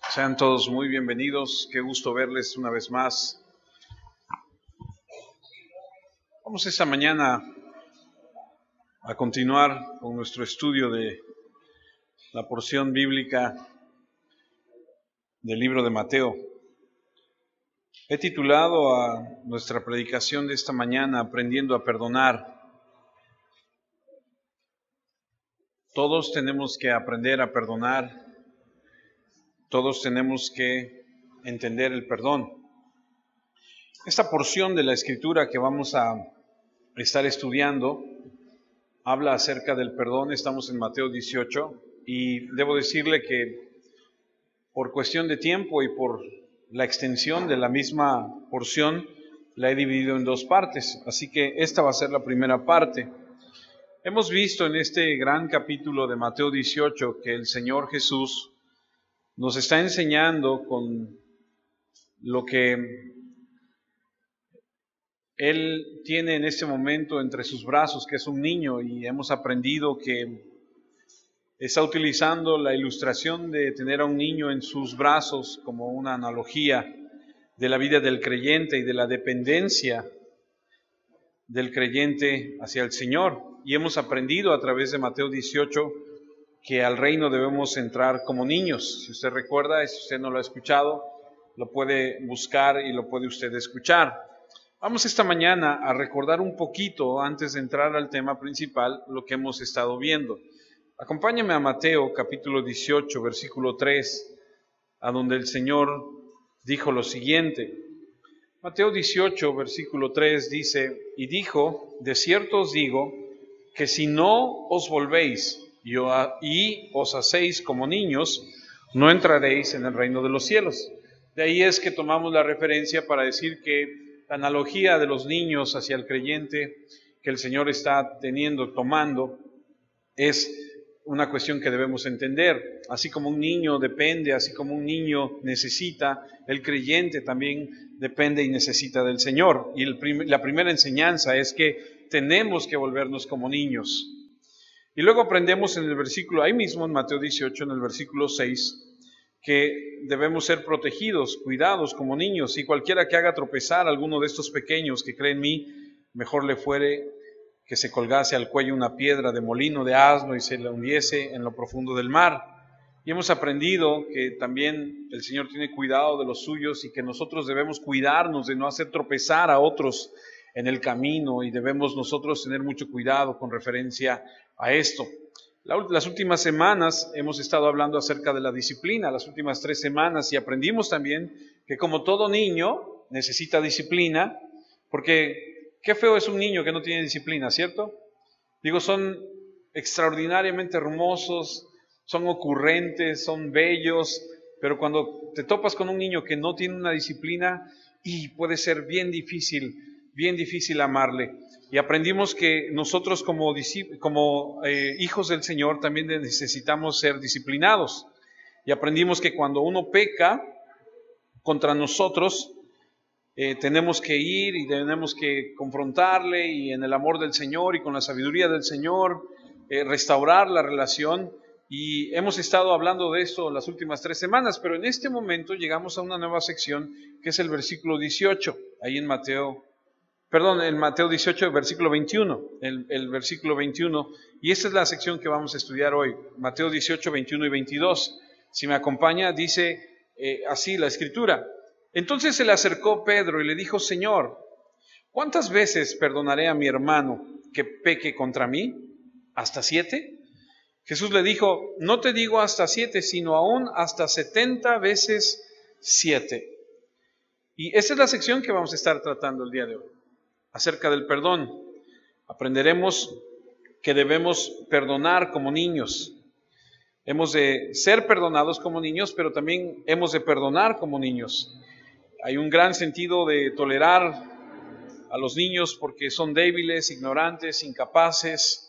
Sean todos muy bienvenidos, qué gusto verles una vez más. Vamos esta mañana a continuar con nuestro estudio de la porción bíblica del libro de Mateo. He titulado a nuestra predicación de esta mañana Aprendiendo a Perdonar. Todos tenemos que aprender a perdonar, todos tenemos que entender el perdón. Esta porción de la Escritura que vamos a estar estudiando habla acerca del perdón. Estamos en Mateo 18 y debo decirle que por cuestión de tiempo y por la extensión de la misma porción la he dividido en dos partes, así que esta va a ser la primera parte. Hemos visto en este gran capítulo de Mateo 18 que el Señor Jesús nos está enseñando con lo que Él tiene en este momento entre sus brazos, que es un niño, y hemos aprendido que está utilizando la ilustración de tener a un niño en sus brazos como una analogía de la vida del creyente y de la dependencia del creyente hacia el Señor. Y hemos aprendido a través de Mateo 18 que al reino debemos entrar como niños. Si usted recuerda, si usted no lo ha escuchado, lo puede buscar y lo puede usted escuchar. Vamos esta mañana a recordar un poquito, antes de entrar al tema principal, lo que hemos estado viendo. Acompáñame a Mateo capítulo 18, versículo 3, a donde el Señor dijo lo siguiente. Mateo 18, versículo 3 dice, y dijo, de cierto os digo, que si no os volvéis y os hacéis como niños, no entraréis en el reino de los cielos. De ahí es que tomamos la referencia para decir que la analogía de los niños hacia el creyente que el Señor está tomando, es una cuestión que debemos entender. Así como un niño depende, así como un niño necesita, el creyente también depende y necesita del Señor. Y la primera enseñanza es que tenemos que volvernos como niños. Y luego aprendemos en el versículo, ahí mismo en Mateo 18, en el versículo 6, que debemos ser protegidos, cuidados como niños, y cualquiera que haga tropezar a alguno de estos pequeños que cree en mí, mejor le fuere que se colgase al cuello una piedra de molino de asno y se la hundiese en lo profundo del mar. Y hemos aprendido que también el Señor tiene cuidado de los suyos y que nosotros debemos cuidarnos de no hacer tropezar a otros en el camino, y debemos nosotros tener mucho cuidado con referencia a esto. Las últimas semanas hemos estado hablando acerca de la disciplina, las últimas 3 semanas, y aprendimos también que como todo niño necesita disciplina, porque qué feo es un niño que no tiene disciplina, ¿cierto? Digo, son extraordinariamente hermosos, son ocurrentes, son bellos, pero cuando te topas con un niño que no tiene una disciplina, y puede ser bien difícil amarle. Y aprendimos que nosotros como hijos del Señor también necesitamos ser disciplinados. Y aprendimos que cuando uno peca contra nosotros, tenemos que ir y tenemos que confrontarle, y en el amor del Señor y con la sabiduría del Señor, restaurar la relación. Y hemos estado hablando de esto las últimas 3 semanas, pero en este momento llegamos a una nueva sección que es el versículo 18, ahí en Mateo 18, versículo 21, el versículo 21, y esta es la sección que vamos a estudiar hoy, Mateo 18, 21 y 22. Si me acompaña, dice así la Escritura. Entonces se le acercó Pedro y le dijo, Señor, ¿cuántas veces perdonaré a mi hermano que peque contra mí? ¿Hasta 7? Jesús le dijo, no te digo hasta 7, sino aún hasta 70 veces 7. Y esa es la sección que vamos a estar tratando el día de hoy, acerca del perdón. Aprenderemos que debemos perdonar como niños. Hemos de ser perdonados como niños, pero también hemos de perdonar como niños. Hay un gran sentido de tolerar a los niños porque son débiles, ignorantes, incapaces,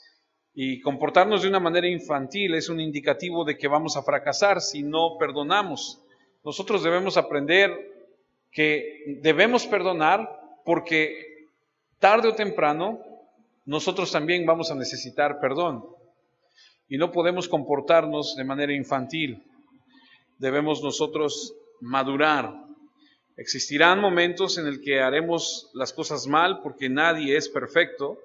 y comportarnos de una manera infantil es un indicativo de que vamos a fracasar si no perdonamos. Nosotros debemos aprender que debemos perdonar porque tarde o temprano nosotros también vamos a necesitar perdón, y no podemos comportarnos de manera infantil. debemos nosotros madurar. Existirán momentos en el que haremos las cosas mal porque nadie es perfecto.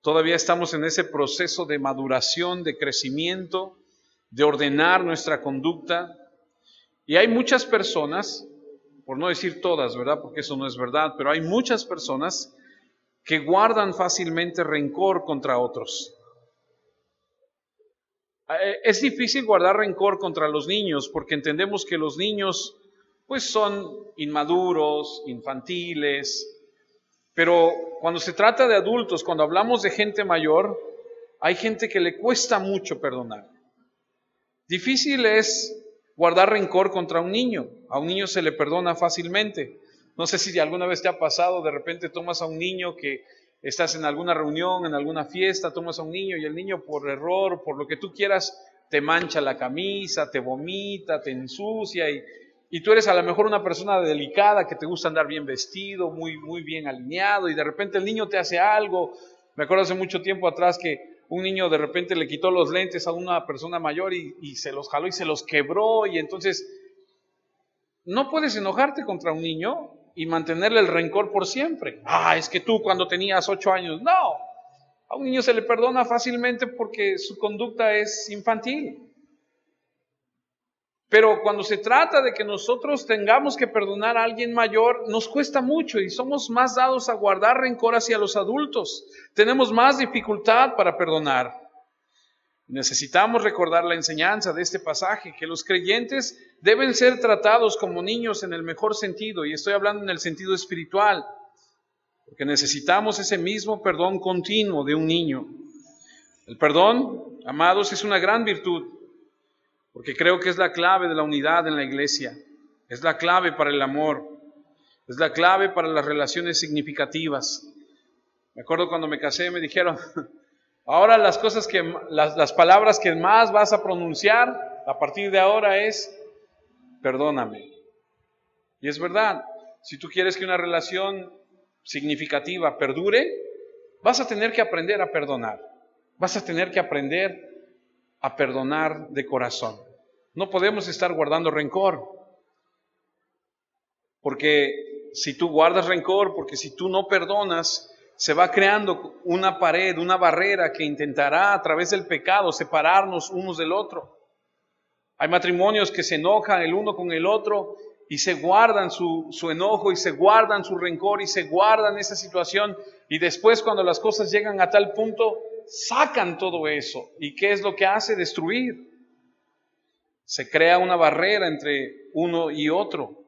Todavía estamos en ese proceso de maduración, de crecimiento, de ordenar nuestra conducta. Y hay muchas personas, por no decir todas, ¿verdad? Porque eso no es verdad, pero hay muchas personas que guardan fácilmente rencor contra otros. Es difícil guardar rencor contra los niños porque entendemos que los niños pues son inmaduros, infantiles, pero cuando se trata de adultos, cuando hablamos de gente mayor, hay gente que le cuesta mucho perdonar. Difícil es guardar rencor contra un niño. A un niño se le perdona fácilmente. No sé si alguna vez te ha pasado, de repente tomas a un niño que estás en alguna reunión, en alguna fiesta, tomas a un niño y el niño por error, por lo que tú quieras, te mancha la camisa, te vomita, te ensucia y tú eres a lo mejor una persona delicada que te gusta andar bien vestido, muy bien alineado y de repente el niño te hace algo. Me acuerdo hace mucho tiempo atrás que un niño de repente le quitó los lentes a una persona mayor y se los jaló y se los quebró y entonces no puedes enojarte contra un niño y mantenerle el rencor por siempre. Es que tú cuando tenías 8 años, no, a un niño se le perdona fácilmente porque su conducta es infantil. Pero cuando se trata de que nosotros tengamos que perdonar a alguien mayor, nos cuesta mucho y somos más dados a guardar rencor hacia los adultos. Tenemos más dificultad para perdonar. Necesitamos recordar la enseñanza de este pasaje, que los creyentes deben ser tratados como niños en el mejor sentido, y estoy hablando en el sentido espiritual, porque necesitamos ese mismo perdón continuo de un niño. El perdón, amados, es una gran virtud, porque creo que es la clave de la unidad en la iglesia, es la clave para el amor, es la clave para las relaciones significativas. Me acuerdo cuando me casé, me dijeron, ahora las palabras que más vas a pronunciar a partir de ahora es, perdóname. Y es verdad, si tú quieres que una relación significativa perdure, vas a tener que aprender a perdonar, vas a tener que aprender a perdonar de corazón. No podemos estar guardando rencor, porque si tú guardas rencor, porque si tú no perdonas, se va creando una pared, una barrera que intentará a través del pecado separarnos unos del otro. Hay matrimonios que se enojan el uno con el otro y se guardan su enojo y se guardan su rencor y se guardan esa situación y después cuando las cosas llegan a tal punto, sacan todo eso. ¿Y qué es lo que hace? Destruir. Se crea una barrera entre uno y otro.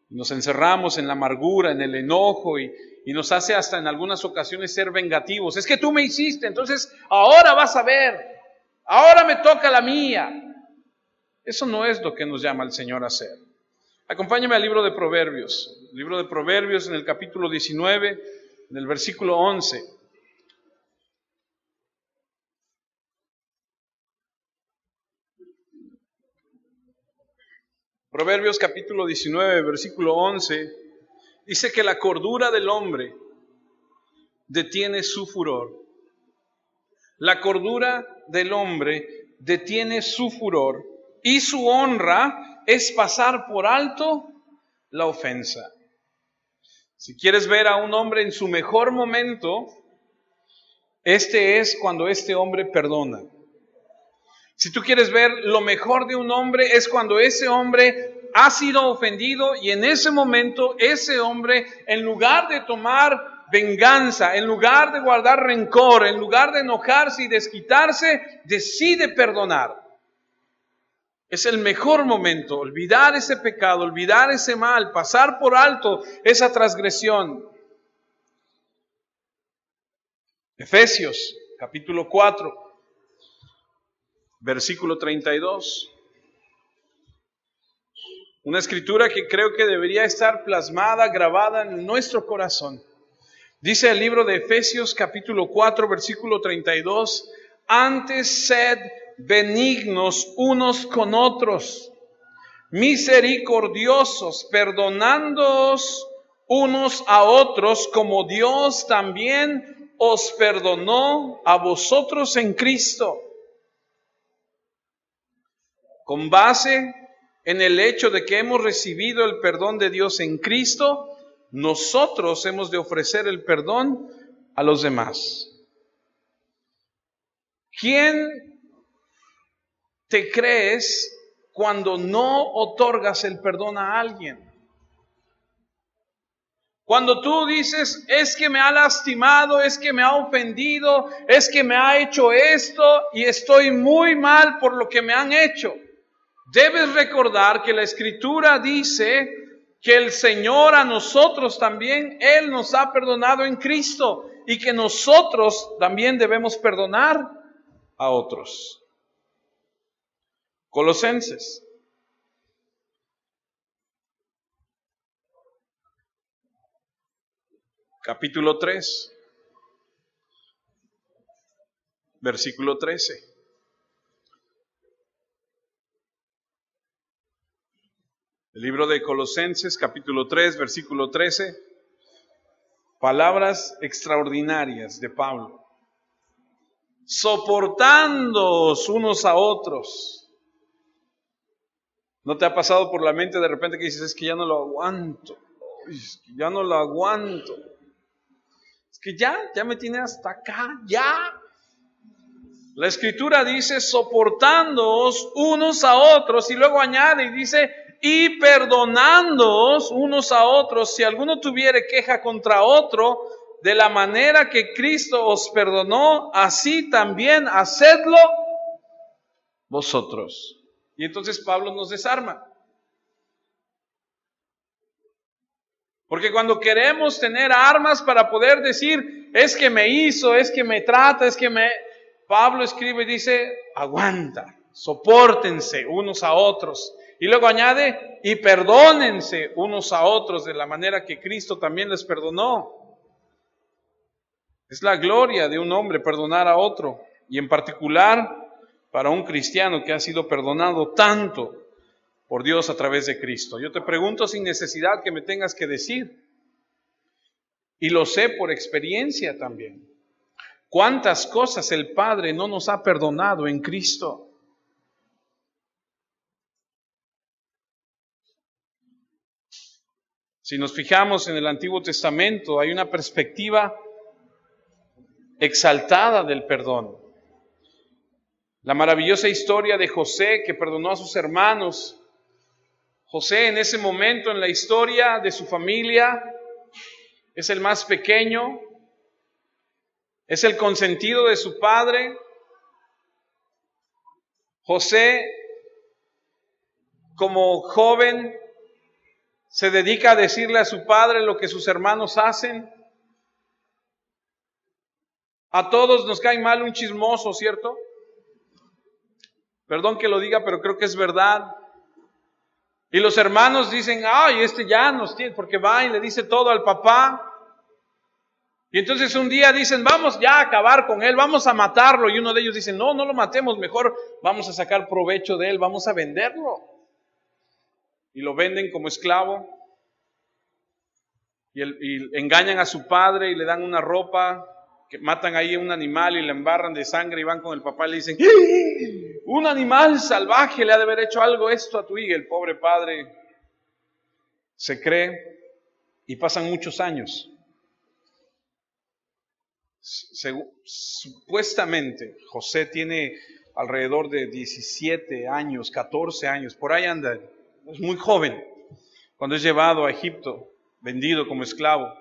Nos encerramos en la amargura, en el enojo y nos hace hasta en algunas ocasiones ser vengativos. Es que tú me hiciste, entonces ahora vas a ver, ahora me toca la mía. Eso no es lo que nos llama el Señor a hacer. Acompáñame al libro de Proverbios. El libro de Proverbios en el capítulo 19, en el versículo 11. Proverbios capítulo 19, versículo 11, dice que la cordura del hombre detiene su furor. La cordura del hombre detiene su furor y su honra es pasar por alto la ofensa. Si quieres ver a un hombre en su mejor momento, este es cuando este hombre perdona. Si tú quieres ver lo mejor de un hombre, es cuando ese hombre ha sido ofendido y en ese momento ese hombre, en lugar de tomar venganza, en lugar de guardar rencor, en lugar de enojarse y desquitarse, decide perdonar. Es el mejor momento, olvidar ese pecado, olvidar ese mal, pasar por alto esa transgresión. Efesios capítulo 4. Versículo 32. Una escritura que creo que debería estar plasmada, grabada en nuestro corazón. Dice el libro de Efesios capítulo 4, versículo 32. Antes sed benignos unos con otros, misericordiosos, perdonándoos unos a otros, como Dios también os perdonó a vosotros en Cristo. Con base en el hecho de que hemos recibido el perdón de Dios en Cristo, nosotros hemos de ofrecer el perdón a los demás. ¿Quién te crees cuando no otorgas el perdón a alguien? Cuando tú dices, es que me ha lastimado, es que me ha ofendido, es que me ha hecho esto y estoy muy mal por lo que me han hecho. Debes recordar que la Escritura dice que el Señor a nosotros también, Él nos ha perdonado en Cristo y que nosotros también debemos perdonar a otros. Colosenses. Capítulo 3, versículo 13. El libro de Colosenses, capítulo 3, versículo 13. Palabras extraordinarias de Pablo. Soportándoos unos a otros. ¿No te ha pasado por la mente de repente que dices, es que ya no lo aguanto? Es que ya no lo aguanto. Es que ya me tiene hasta acá, ya. La Escritura dice, soportándoos unos a otros, y luego añade y dice, y perdonándoos unos a otros, si alguno tuviere queja contra otro, de la manera que Cristo os perdonó, así también hacedlo vosotros. Y entonces Pablo nos desarma. Porque cuando queremos tener armas para poder decir, es que me hizo, es que me trata, Pablo escribe y dice, aguanta, sopórtense unos a otros. Y luego añade, y perdónense unos a otros de la manera que Cristo también les perdonó. Es la gloria de un hombre perdonar a otro, y en particular para un cristiano que ha sido perdonado tanto por Dios a través de Cristo. Yo te pregunto sin necesidad que me tengas que decir, y lo sé por experiencia también, ¿cuántas cosas el Padre no nos ha perdonado en Cristo? Si nos fijamos en el Antiguo Testamento, hay una perspectiva exaltada del perdón. La maravillosa historia de José que perdonó a sus hermanos. José en ese momento en la historia de su familia es el más pequeño, es el consentido de su padre. José, como joven, se dedica a decirle a su padre lo que sus hermanos hacen. A todos nos cae mal un chismoso, ¿cierto? Perdón que lo diga, pero creo que es verdad. Y los hermanos dicen, ay, este ya nos tiene, porque va y le dice todo al papá. Y entonces un día dicen, vamos ya a acabar con él, vamos a matarlo. Y uno de ellos dice, no lo matemos, mejor vamos a sacar provecho de él, vamos a venderlo. Y lo venden como esclavo. Y engañan a su padre y le dan una ropa, que matan ahí a un animal y le embarran de sangre y van con el papá y le dicen, un animal salvaje le ha de haber hecho algo esto a tu hija. El pobre padre se cree y pasan muchos años. Supuestamente José tiene alrededor de 17 años, 14 años, por ahí anda, es muy joven, cuando es llevado a Egipto, vendido como esclavo.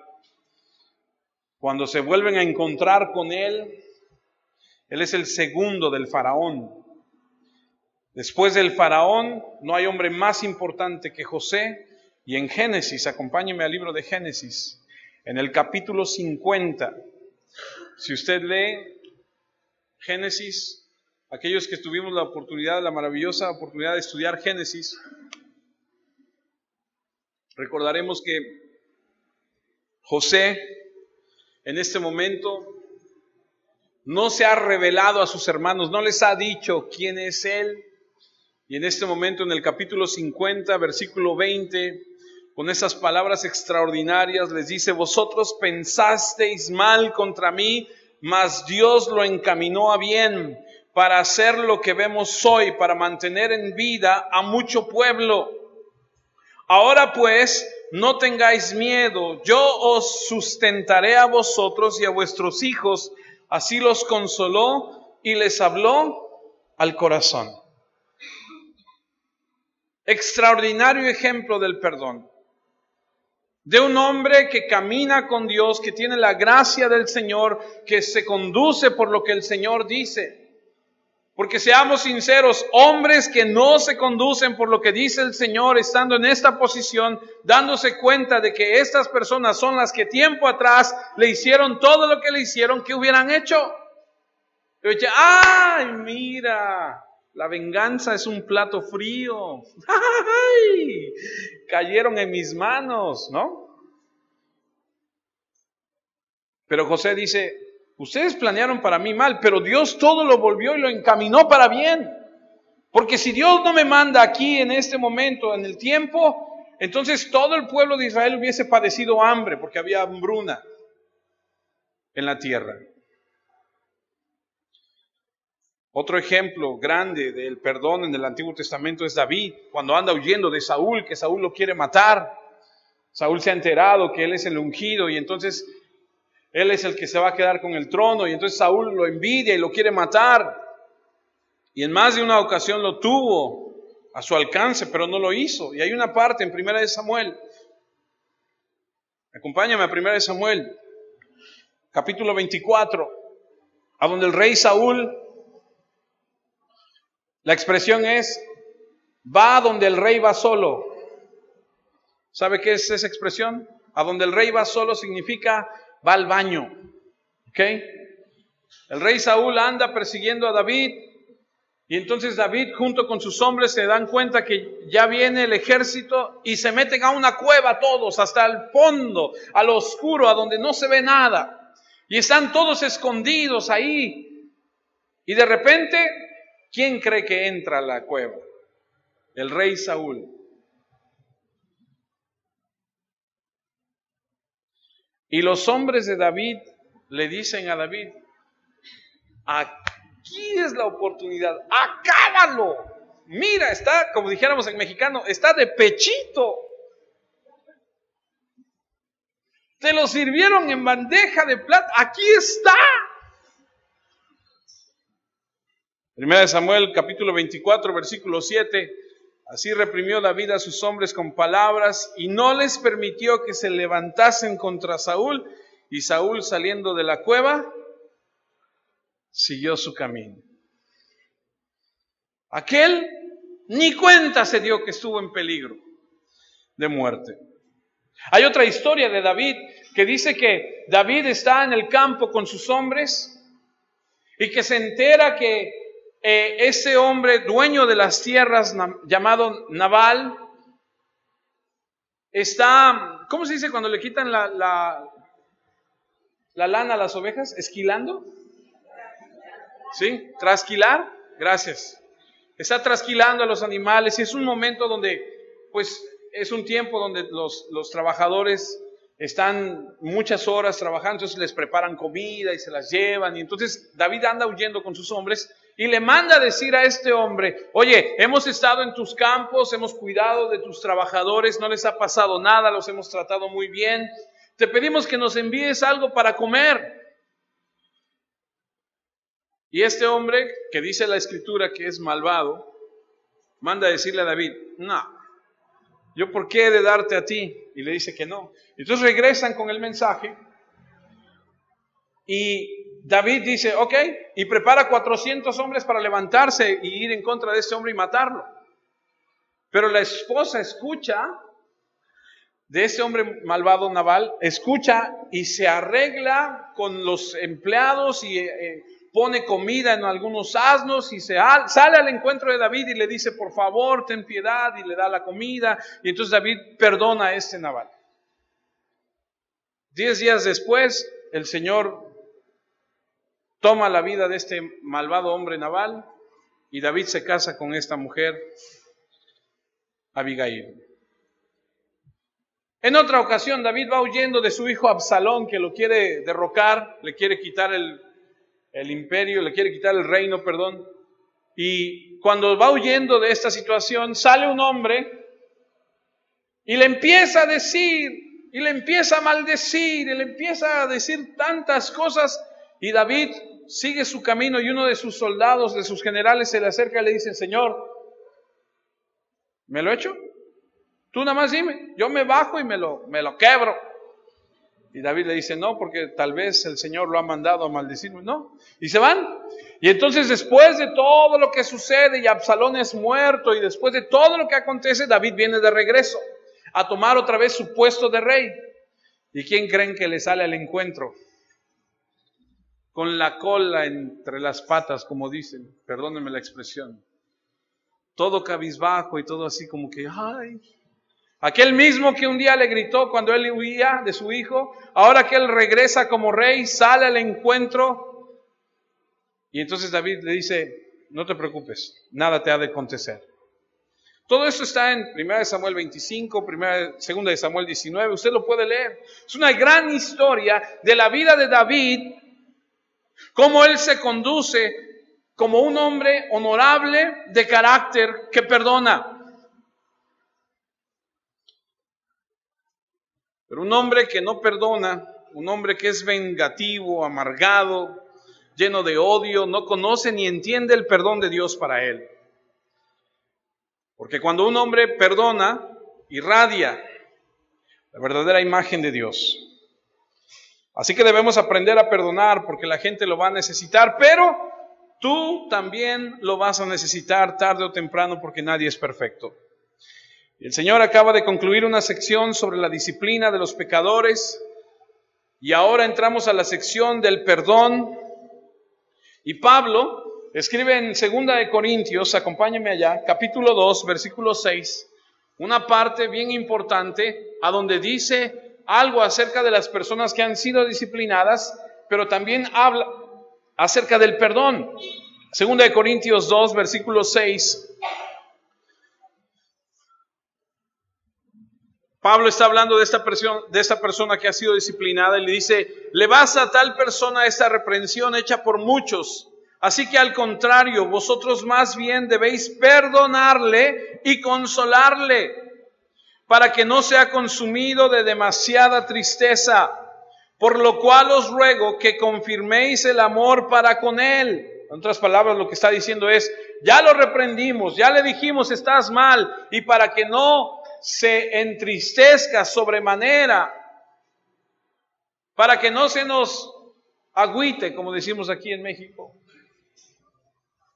Cuando se vuelven a encontrar con él es el segundo del faraón. Después del faraón no hay hombre más importante que José. Y en Génesis, acompáñeme al libro de Génesis, en el capítulo 50, si usted lee Génesis, aquellos que tuvimos la maravillosa oportunidad de estudiar Génesis, recordaremos que José en este momento no se ha revelado a sus hermanos, no les ha dicho quién es él. Y en este momento, en el capítulo 50, versículo 20, con esas palabras extraordinarias, les dice, vosotros pensasteis mal contra mí, mas Dios lo encaminó a bien, para hacer lo que vemos hoy, para mantener en vida a mucho pueblo. Ahora pues, no tengáis miedo, yo os sustentaré a vosotros y a vuestros hijos. Así los consoló y les habló al corazón. Extraordinario ejemplo del perdón. De un hombre que camina con Dios, que tiene la gracia del Señor, que se conduce por lo que el Señor dice. Porque seamos sinceros, hombres que no se conducen por lo que dice el Señor, estando en esta posición, dándose cuenta de que estas personas son las que tiempo atrás le hicieron todo lo que le hicieron, ¿qué hubieran hecho? ¡Ay, mira! La venganza es un plato frío. ¡Ay! Cayeron en mis manos, ¿no? Pero José dice, ustedes planearon para mí mal, pero Dios todo lo volvió y lo encaminó para bien. Porque si Dios no me manda aquí en este momento, en el tiempo, entonces todo el pueblo de Israel hubiese padecido hambre, porque había hambruna en la tierra. Otro ejemplo grande del perdón en el Antiguo Testamento es David, cuando anda huyendo de Saúl, que Saúl lo quiere matar. Saúl se ha enterado que él es el ungido y entonces él es el que se va a quedar con el trono, y entonces Saúl lo envidia y lo quiere matar. Y en más de una ocasión lo tuvo a su alcance, pero no lo hizo. Y hay una parte en 1 Samuel. Acompáñame a 1 Samuel, capítulo 24, a donde el rey Saúl, la expresión es, va donde el rey va solo. ¿Sabe qué es esa expresión? A donde el rey va solo significa va al baño. ¿Ok? El rey Saúl anda persiguiendo a David y entonces David junto con sus hombres se dan cuenta que ya viene el ejército y se meten a una cueva todos hasta el fondo, a lo oscuro, a donde no se ve nada. Y están todos escondidos ahí. Y de repente, ¿quién cree que entra a la cueva? El rey Saúl. Y los hombres de David le dicen a David, aquí es la oportunidad, acábalo. Mira, está, como dijéramos en mexicano, está de pechito. Te lo sirvieron en bandeja de plata, aquí está. 1 Samuel capítulo 24, versículo 7. Así reprimió David a sus hombres con palabras y no les permitió que se levantasen contra Saúl. Y Saúl, saliendo de la cueva, siguió su camino. Aquel ni cuenta se dio que estuvo en peligro de muerte. Hay otra historia de David que dice que David está en el campo con sus hombres y que se entera que ese hombre dueño de las tierras llamado Nabal está, ¿cómo se dice cuando le quitan la lana a las ovejas? ¿Esquilando? ¿Sí? ¿Trasquilar? Gracias. Está trasquilando a los animales y es un momento donde, pues, es un tiempo donde los trabajadores están muchas horas trabajando, entonces les preparan comida y se las llevan. Y entonces David anda huyendo con sus hombres y le manda a decir a este hombre, oye, hemos estado en tus campos, hemos cuidado de tus trabajadores, no les ha pasado nada, los hemos tratado muy bien. Te pedimos que nos envíes algo para comer. Y este hombre, que dice la escritura que es malvado, manda a decirle a David, no, ¿yo por qué he de darte a ti? Y le dice que no. Entonces regresan con el mensaje y David dice, ok, y prepara 400 hombres para levantarse y ir en contra de este hombre y matarlo. Pero la esposa escucha de ese hombre malvado Nabal, escucha y se arregla con los empleados y pone comida en algunos asnos y sale al encuentro de David y le dice, por favor, ten piedad, y le da la comida. Y entonces David perdona a este Nabal. 10 días después, el Señor toma la vida de este malvado hombre Nabal y David se casa con esta mujer, Abigail. En otra ocasión, David va huyendo de su hijo Absalón, que lo quiere derrocar, le quiere quitar el imperio, le quiere quitar el reino, perdón. Y cuando va huyendo de esta situación, sale un hombre y le empieza a decir, y le empieza a maldecir, y le empieza a decir tantas cosas. Y David sigue su camino y uno de sus soldados, de sus generales, se le acerca y le dice: Señor, ¿me lo he hecho? Tú nada más dime, yo me bajo y me lo quebro. Y David le dice: no, porque tal vez el Señor lo ha mandado a maldecirme. No. Y se van. Y entonces, después de todo lo que sucede y Absalón es muerto, y después de todo lo que acontece, David viene de regreso a tomar otra vez su puesto de rey. ¿Y quién creen que le sale al encuentro? Con la cola entre las patas, como dicen, perdónenme la expresión. Todo cabizbajo y todo así como que, ay. Aquel mismo que un día le gritó cuando él huía de su hijo, ahora que él regresa como rey, sale al encuentro. Y entonces David le dice: no te preocupes, nada te ha de acontecer. Todo esto está en 1 Samuel 25, 2 Samuel 19, usted lo puede leer. Es una gran historia de la vida de David, cómo él se conduce como un hombre honorable de carácter que perdona. Pero un hombre que no perdona, un hombre que es vengativo, amargado, lleno de odio, no conoce ni entiende el perdón de Dios para él. Porque cuando un hombre perdona, irradia la verdadera imagen de Dios. Así que debemos aprender a perdonar, porque la gente lo va a necesitar, pero tú también lo vas a necesitar tarde o temprano, porque nadie es perfecto. El Señor acaba de concluir una sección sobre la disciplina de los pecadores, y ahora entramos a la sección del perdón. Y Pablo escribe en 2 de Corintios, acompáñenme allá, capítulo 2, versículo 6, una parte bien importante a donde dice algo acerca de las personas que han sido disciplinadas, pero también habla acerca del perdón. 2 de Corintios 2, versículo 6. Pablo está hablando de esta persona que ha sido disciplinada y le dice: le basta a tal persona esta reprensión hecha por muchos. Así que al contrario, vosotros más bien debéis perdonarle y consolarle, para que no sea consumido de demasiada tristeza. Por lo cual os ruego que confirméis el amor para con él. En otras palabras, lo que está diciendo es: ya lo reprendimos, ya le dijimos estás mal, y para que no se entristezca sobremanera, para que no se nos agüite, como decimos aquí en México,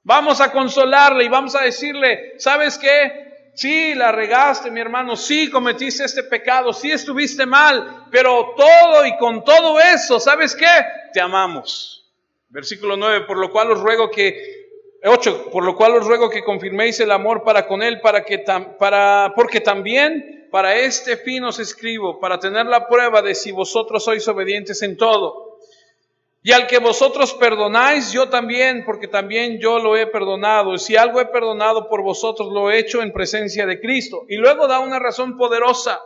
vamos a consolarle y vamos a decirle: ¿sabes qué? Sí, la regaste, mi hermano, sí cometiste este pecado, sí estuviste mal, pero todo y con todo eso, ¿sabes qué? Te amamos. Versículo 9, por lo cual os ruego que confirméis el amor para con él, porque también para este fin os escribo, para tener la prueba de si vosotros sois obedientes en todo. Y al que vosotros perdonáis, yo también, porque también yo lo he perdonado. Y si algo he perdonado por vosotros, lo he hecho en presencia de Cristo. Y luego da una razón poderosa,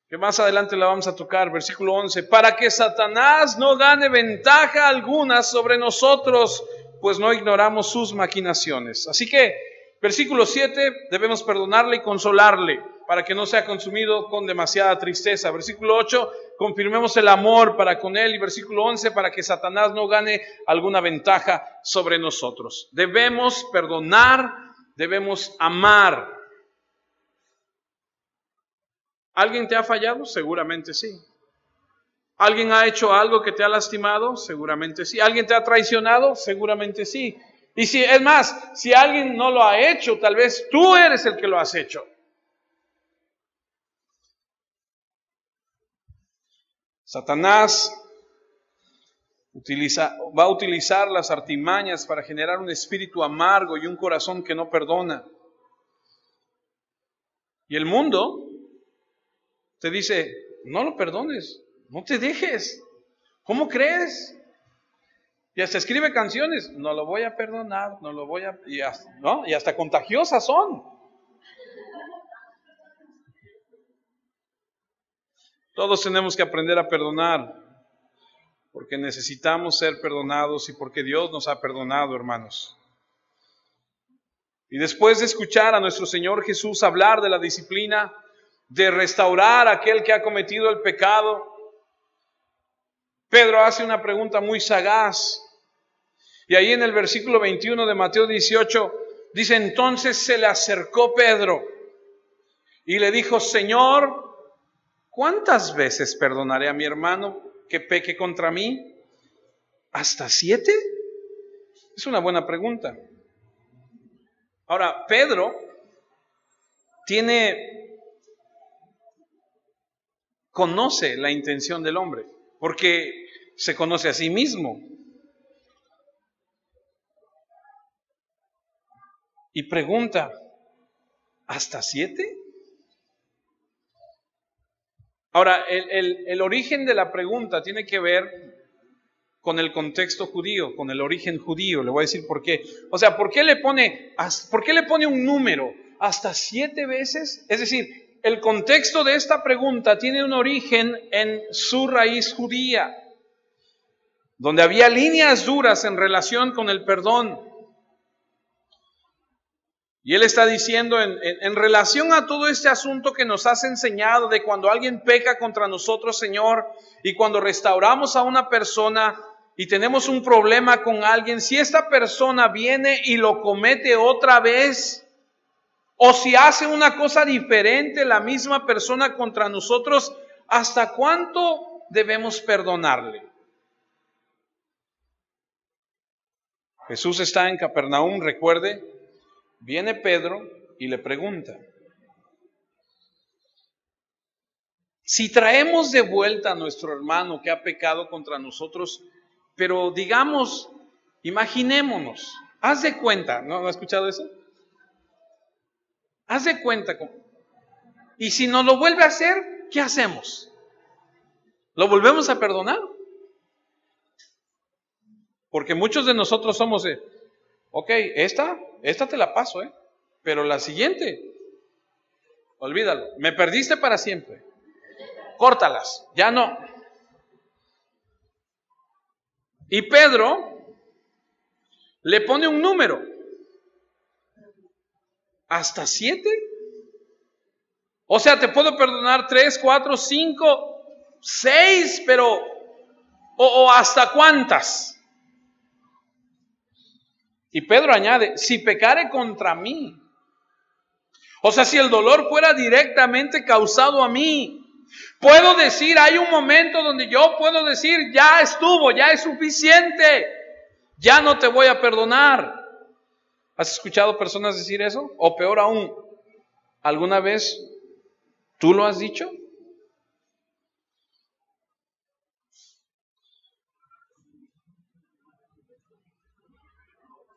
que más adelante la vamos a tocar, versículo 11, para que Satanás no gane ventaja alguna sobre nosotros, pues no ignoramos sus maquinaciones. Así que, versículo 7, debemos perdonarle y consolarle, para que no sea consumido con demasiada tristeza. Versículo 8, confirmemos el amor para con él. Y versículo 11, para que Satanás no gane alguna ventaja sobre nosotros. Debemos perdonar, debemos amar. ¿Alguien te ha fallado? Seguramente sí. ¿Alguien ha hecho algo que te ha lastimado? Seguramente sí. ¿Alguien te ha traicionado? Seguramente sí. Y si, es más, si alguien no lo ha hecho, tal vez tú eres el que lo has hecho. Satanás va a utilizar las artimañas para generar un espíritu amargo y un corazón que no perdona. Y el mundo te dice: no lo perdones, no te dejes. ¿Cómo crees? Y hasta escribe canciones: no lo voy a perdonar, no lo voy a... Y hasta contagiosas son. Todos tenemos que aprender a perdonar, porque necesitamos ser perdonados y porque Dios nos ha perdonado, hermanos. Y después de escuchar a nuestro Señor Jesús hablar de la disciplina, de restaurar a aquel que ha cometido el pecado, Pedro hace una pregunta muy sagaz. Y ahí en el versículo 21 de Mateo 18, dice: entonces se le acercó Pedro y le dijo: Señor, ¿cuántas veces perdonaré a mi hermano que peque contra mí? ¿Hasta 7? Es una buena pregunta. Ahora, Pedro conoce la intención del hombre, porque se conoce a sí mismo. Y pregunta: ¿hasta 7? Ahora, el origen de la pregunta tiene que ver con el contexto judío, con el origen judío. Le voy a decir por qué. O sea, ¿por qué le pone un número? ¿Hasta 7 veces? Es decir, el contexto de esta pregunta tiene un origen en su raíz judía, donde había líneas duras en relación con el perdón. Y él está diciendo en relación a todo este asunto que nos has enseñado de cuando alguien peca contra nosotros, Señor, y cuando restauramos a una persona y tenemos un problema con alguien, si esta persona viene y lo comete otra vez, o si hace una cosa diferente la misma persona contra nosotros, ¿hasta cuánto debemos perdonarle? Jesús está en Capernaum, recuerde. Viene Pedro y le pregunta: si traemos de vuelta a nuestro hermano que ha pecado contra nosotros, pero digamos, imaginémonos, haz de cuenta, ¿no has escuchado eso? Haz de cuenta, y si nos lo vuelve a hacer, ¿qué hacemos? ¿Lo volvemos a perdonar? Porque muchos de nosotros somos ok, esta te la paso, pero la siguiente, olvídalo, me perdiste para siempre. Córtalas, ya no. Y Pedro le pone un número: ¿hasta 7? O sea, te puedo perdonar 3, 4, 5, 6, pero ¿o hasta cuántas? Y Pedro añade: si pecare contra mí. O sea, si el dolor fuera directamente causado a mí, puedo decir, hay un momento donde yo puedo decir: ya estuvo, ya es suficiente, ya no te voy a perdonar. ¿Has escuchado personas decir eso? O peor aún, ¿alguna vez tú lo has dicho?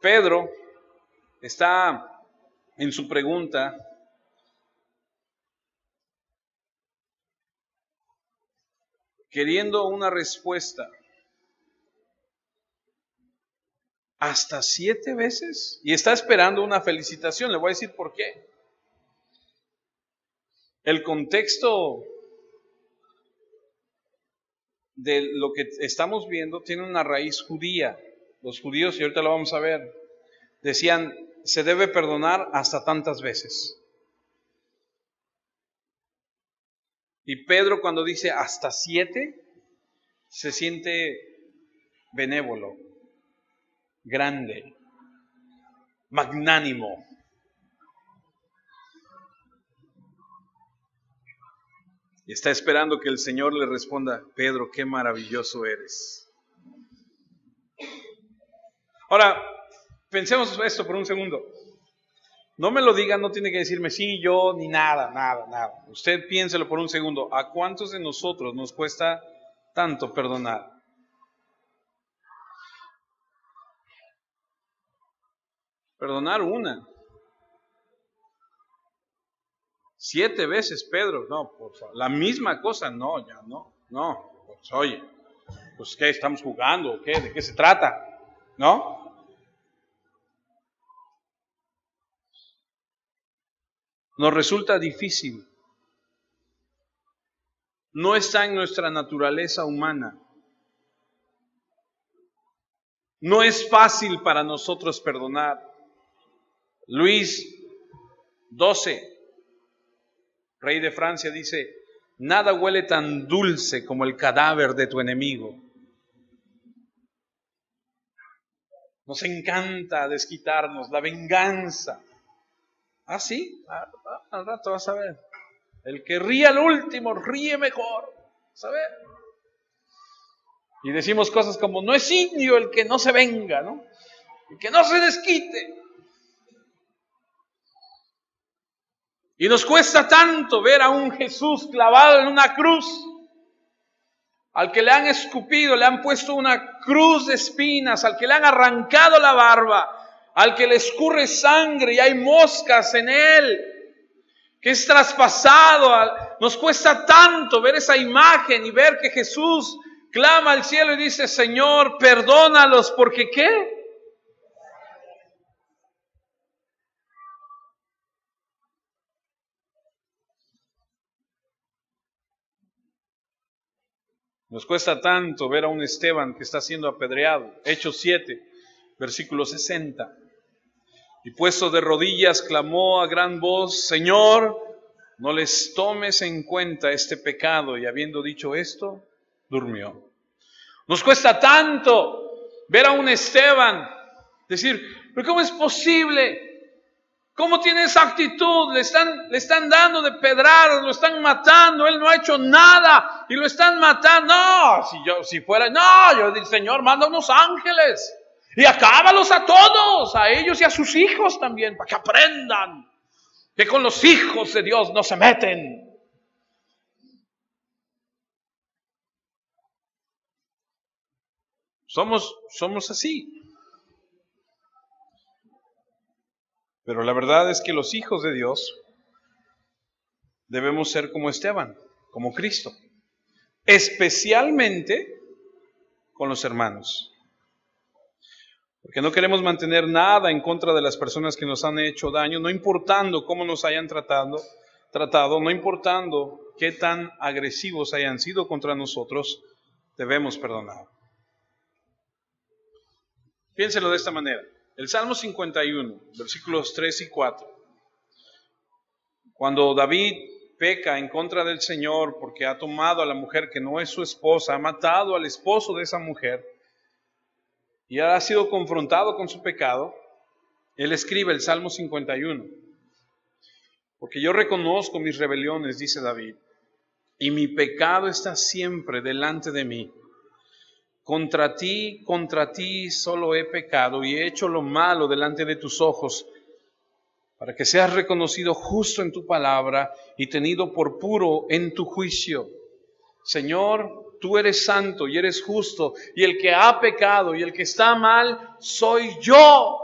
Pedro está en su pregunta queriendo una respuesta. ¿Hasta 7 veces? Y está esperando una felicitación. Le voy a decir por qué. El contexto de lo que estamos viendo tiene una raíz judía. Los judíos, y ahorita lo vamos a ver, decían: se debe perdonar hasta tantas veces. Y Pedro, cuando dice hasta 7, se siente benévolo, grande, magnánimo. Y está esperando que el Señor le responda: Pedro, qué maravilloso eres. Ahora, pensemos esto por un segundo. No me lo diga, no tiene que decirme sí, yo, ni nada. Usted piénselo por un segundo. ¿A cuántos de nosotros nos cuesta tanto perdonar? Perdonar una. 7 veces, Pedro, no, por favor. La misma cosa, no, ya no. Pues, oye, pues ¿qué? ¿Estamos jugando o qué? ¿De qué se trata? ¿No? Nos resulta difícil. No está en nuestra naturaleza humana. No es fácil para nosotros perdonar. Luis XII, rey de Francia, dice: nada huele tan dulce como el cadáver de tu enemigo. Nos encanta desquitarnos, la venganza. Ah, sí, al rato vas a ver. El que ríe al último, ríe mejor. ¿Sabes? Y decimos cosas como: no es indio el que no se venga, ¿no? El que no se desquite. Y nos cuesta tanto ver a un Jesús clavado en una cruz, al que le han escupido, le han puesto una cruz de espinas, al que le han arrancado la barba, al que le escurre sangre y hay moscas en él, que es traspasado. Nos cuesta tanto ver esa imagen y ver que Jesús clama al cielo y dice: Señor, perdónalos, porque ¿qué? Nos cuesta tanto ver a un Esteban que está siendo apedreado. Hechos 7, versículo 60. Y puesto de rodillas clamó a gran voz: Señor, no les tomes en cuenta este pecado. Y habiendo dicho esto, durmió. Nos cuesta tanto ver a un Esteban decir: ¿pero cómo es posible? ¿Cómo tiene esa actitud? Le están dando de pedradas, lo están matando, él no ha hecho nada y lo están matando. No, si fuera, no, yo digo: Señor, manda unos ángeles y acábalos a todos, a ellos y a sus hijos también, para que aprendan que con los hijos de Dios no se meten. Somos así. Pero la verdad es que los hijos de Dios debemos ser como Esteban, como Cristo, especialmente con los hermanos. Porque no queremos mantener nada en contra de las personas que nos han hecho daño, no importando cómo nos hayan tratado, no importando qué tan agresivos hayan sido contra nosotros, debemos perdonar. Piénselo de esta manera. El Salmo 51, versículos 3 y 4. Cuando David peca en contra del Señor porque ha tomado a la mujer que no es su esposa, ha matado al esposo de esa mujer y ha sido confrontado con su pecado, él escribe el Salmo 51. Porque yo reconozco mis rebeliones, dice David, y mi pecado está siempre delante de mí. Contra ti solo he pecado y he hecho lo malo delante de tus ojos, para que seas reconocido justo en tu palabra y tenido por puro en tu juicio. Señor, tú eres santo y eres justo, y el que ha pecado y el que está mal soy yo.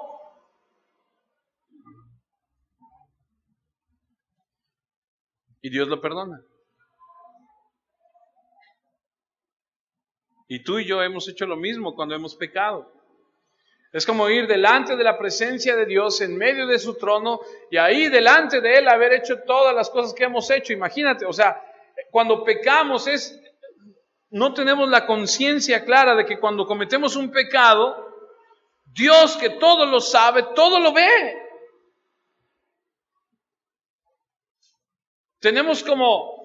Y Dios lo perdona. Y tú y yo hemos hecho lo mismo cuando hemos pecado. Es como ir delante de la presencia de Dios en medio de su trono y ahí delante de Él haber hecho todas las cosas que hemos hecho. Imagínate, o sea, cuando pecamos no tenemos la conciencia clara de que cuando cometemos un pecado, Dios, que todo lo sabe, todo lo ve. Tenemos como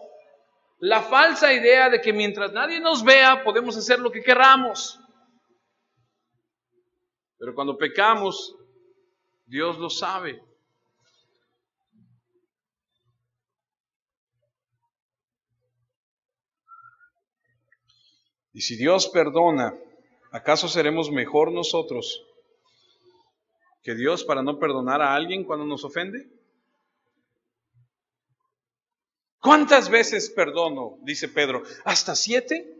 la falsa idea de que mientras nadie nos vea podemos hacer lo que queramos. Pero cuando pecamos, Dios lo sabe. Y si Dios perdona, ¿acaso seremos mejor nosotros que Dios para no perdonar a alguien cuando nos ofende? ¿Cuántas veces perdono? Dice Pedro. ¿Hasta 7?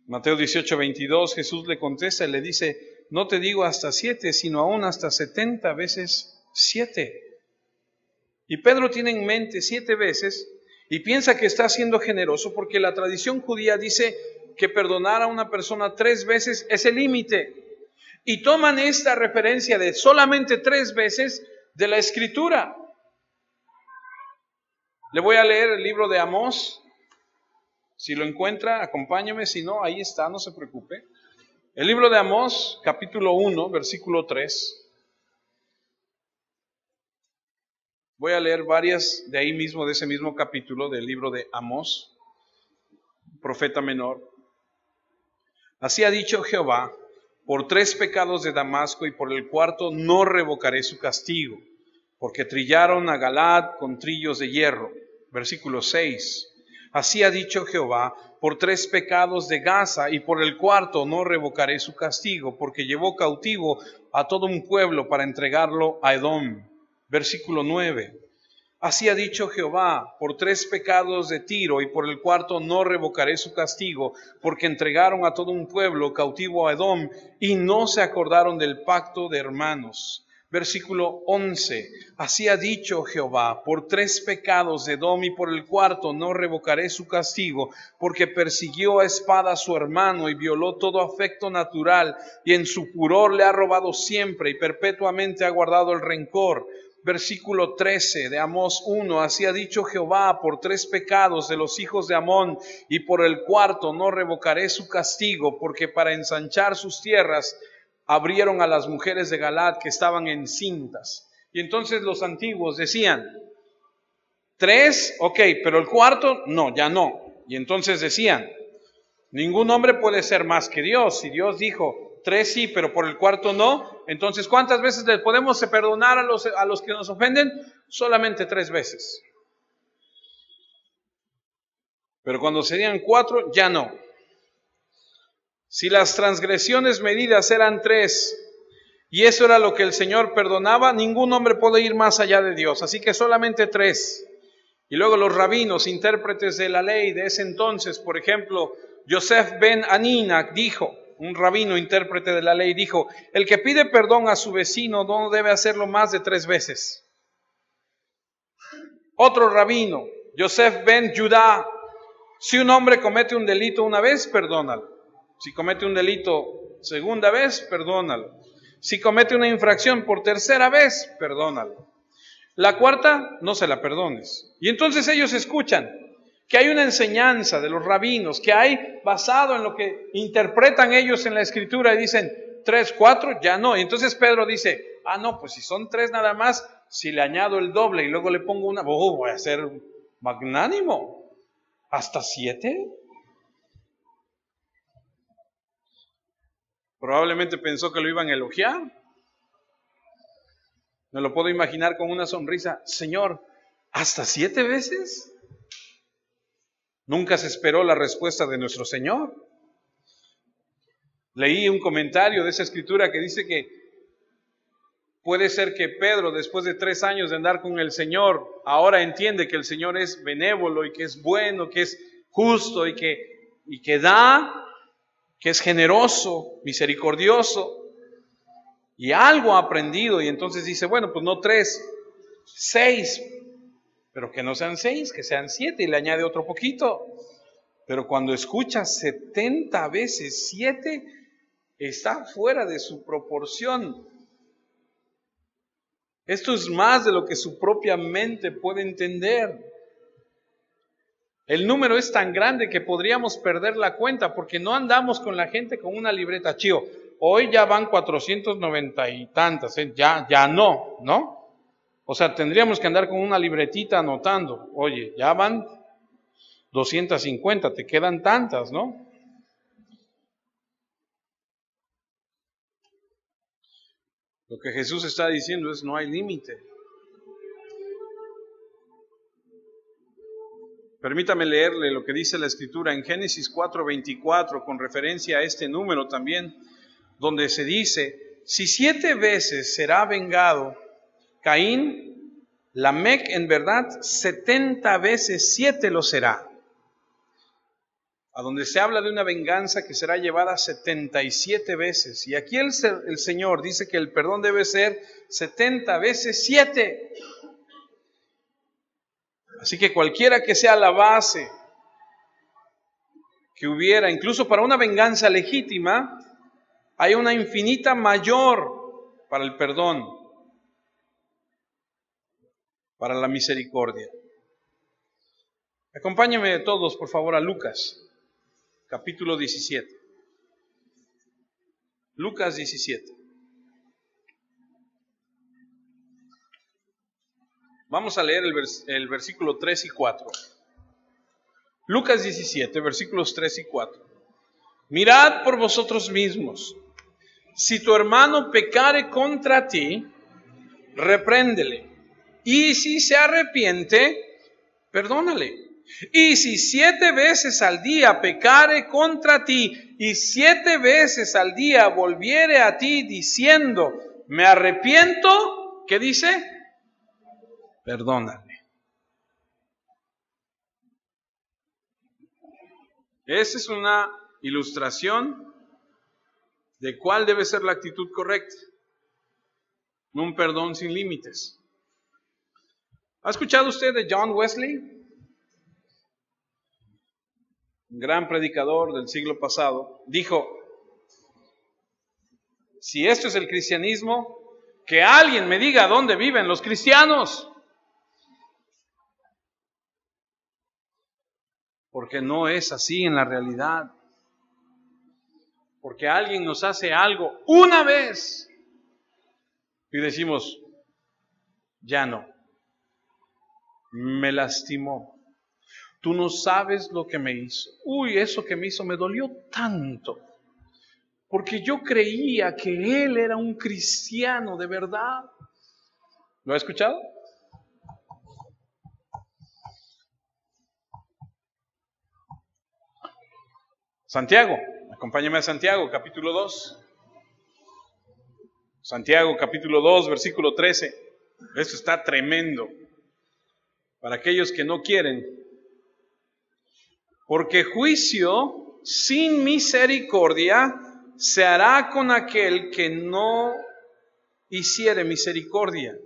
Mateo 18:22, Jesús le contesta y le dice: no te digo hasta 7, sino aún hasta 70 veces 7. Y Pedro tiene en mente 7 veces y piensa que está siendo generoso porque la tradición judía dice que perdonar a una persona 3 veces es el límite. Y toman esta referencia de solamente 3 veces de la Escritura. Le voy a leer el libro de Amós. Si lo encuentra, acompáñame. Si no, ahí está, no se preocupe. El libro de Amós, capítulo 1, versículo 3. Voy a leer varias de ahí mismo, de ese mismo capítulo del libro de Amós, profeta menor. Así ha dicho Jehová: por 3 pecados de Damasco y por el cuarto no revocaré su castigo, porque trillaron a Galaad con trillos de hierro. Versículo 6. Así ha dicho Jehová: por 3 pecados de Gaza y por el cuarto no revocaré su castigo, porque llevó cautivo a todo un pueblo para entregarlo a Edom. Versículo 9. Así ha dicho Jehová: por 3 pecados de Tiro y por el cuarto no revocaré su castigo, porque entregaron a todo un pueblo cautivo a Edom y no se acordaron del pacto de hermanos. Versículo 11. Así ha dicho Jehová: por 3 pecados de Edom y por el cuarto no revocaré su castigo, porque persiguió a espada a su hermano y violó todo afecto natural, y en su furor le ha robado siempre y perpetuamente ha guardado el rencor. Versículo 13 de Amós 1, así ha dicho Jehová: por 3 pecados de los hijos de Amón y por el cuarto no revocaré su castigo, porque para ensanchar sus tierras abrieron a las mujeres de Galaad que estaban encintas. Y entonces los antiguos decían, 3, ok, pero el cuarto, no, ya no. Y entonces decían, ningún hombre puede ser más que Dios. Si Dios dijo 3 sí, pero por el cuarto no, entonces ¿cuántas veces le podemos perdonar a los que nos ofenden? Solamente 3 veces. Pero cuando serían 4, ya no. Si las transgresiones medidas eran 3, y eso era lo que el Señor perdonaba, ningún hombre puede ir más allá de Dios. Así que solamente 3. Y luego los rabinos, intérpretes de la ley de ese entonces, por ejemplo, Yosef ben Aninak dijo, un rabino intérprete de la ley dijo, el que pide perdón a su vecino no debe hacerlo más de 3 veces. Otro rabino, Yosef ben Judá, si un hombre comete un delito una vez, perdónalo. Si comete un delito segunda vez, perdónalo. Si comete una infracción por tercera vez, perdónalo. La cuarta, no se la perdones. Y entonces ellos escuchan que hay una enseñanza de los rabinos, que hay basado en lo que interpretan ellos en la escritura y dicen 3, 4, ya no. Y entonces Pedro dice, no, pues si son 3 nada más, si le añado el doble y luego le pongo una, voy a ser magnánimo. ¿Hasta 7? Probablemente pensó que lo iban a elogiar. Me lo puedo imaginar con una sonrisa. Señor, ¿hasta 7 veces? Nunca se esperó la respuesta de nuestro Señor. Leí un comentario de esa escritura que dice que puede ser que Pedro, después de 3 años de andar con el Señor, ahora entiende que el Señor es benévolo y que es bueno, que es justo y que da, que es generoso, misericordioso. Y algo ha aprendido y entonces dice, bueno, pues no 3, 6, pero que no sean 6, que sean 7, y le añade otro poquito. Pero cuando escucha 70 veces 7, está fuera de su proporción. Esto es más de lo que su propia mente puede entender. El número es tan grande que podríamos perder la cuenta, porque no andamos con la gente con una libreta. Chío, hoy ya van 490 y tantas, ya no, ¿no? O sea, tendríamos que andar con una libretita anotando. Oye, ya van 250, te quedan tantas, ¿no? Lo que Jesús está diciendo es, no hay límite. Permítame leerle lo que dice la Escritura en Génesis 4:24, con referencia a este número también, donde se dice, si 7 veces será vengado Caín, Lamec en verdad 70 veces 7 lo será. A donde se habla de una venganza que será llevada 77 veces. Y aquí el Señor dice que el perdón debe ser 70 veces 7. Así que cualquiera que sea la base que hubiera, incluso para una venganza legítima, hay una infinita mayor para el perdón, para la misericordia. Acompáñenme todos, por favor, a Lucas, capítulo 17. Lucas 17. Vamos a leer el versículo 3 y 4. Lucas 17, versículos 3 y 4. Mirad por vosotros mismos. Si tu hermano pecare contra ti, repréndele. Y si se arrepiente, perdónale. Y si 7 veces al día pecare contra ti, y 7 veces al día volviere a ti diciendo, me arrepiento, ¿qué dice? Perdónale. Esa es una ilustración de cuál debe ser la actitud correcta. Un perdón sin límites. ¿Ha escuchado usted de John Wesley? Un gran predicador del siglo pasado. Dijo, si esto es el cristianismo, que alguien me diga dónde viven los cristianos. Porque no es así en la realidad. Porque alguien nos hace algo una vez y decimos, ya no, me lastimó. Tú no sabes lo que me hizo. Uy, eso que me hizo me dolió tanto. Porque yo creía que él era un cristiano de verdad. ¿Lo ha escuchado? Santiago, acompáñame a Santiago, capítulo 2. Santiago, capítulo 2, versículo 13. Esto está tremendo. Para aquellos que no quieren. Porque juicio sin misericordia se hará con aquel que no hiciere misericordia.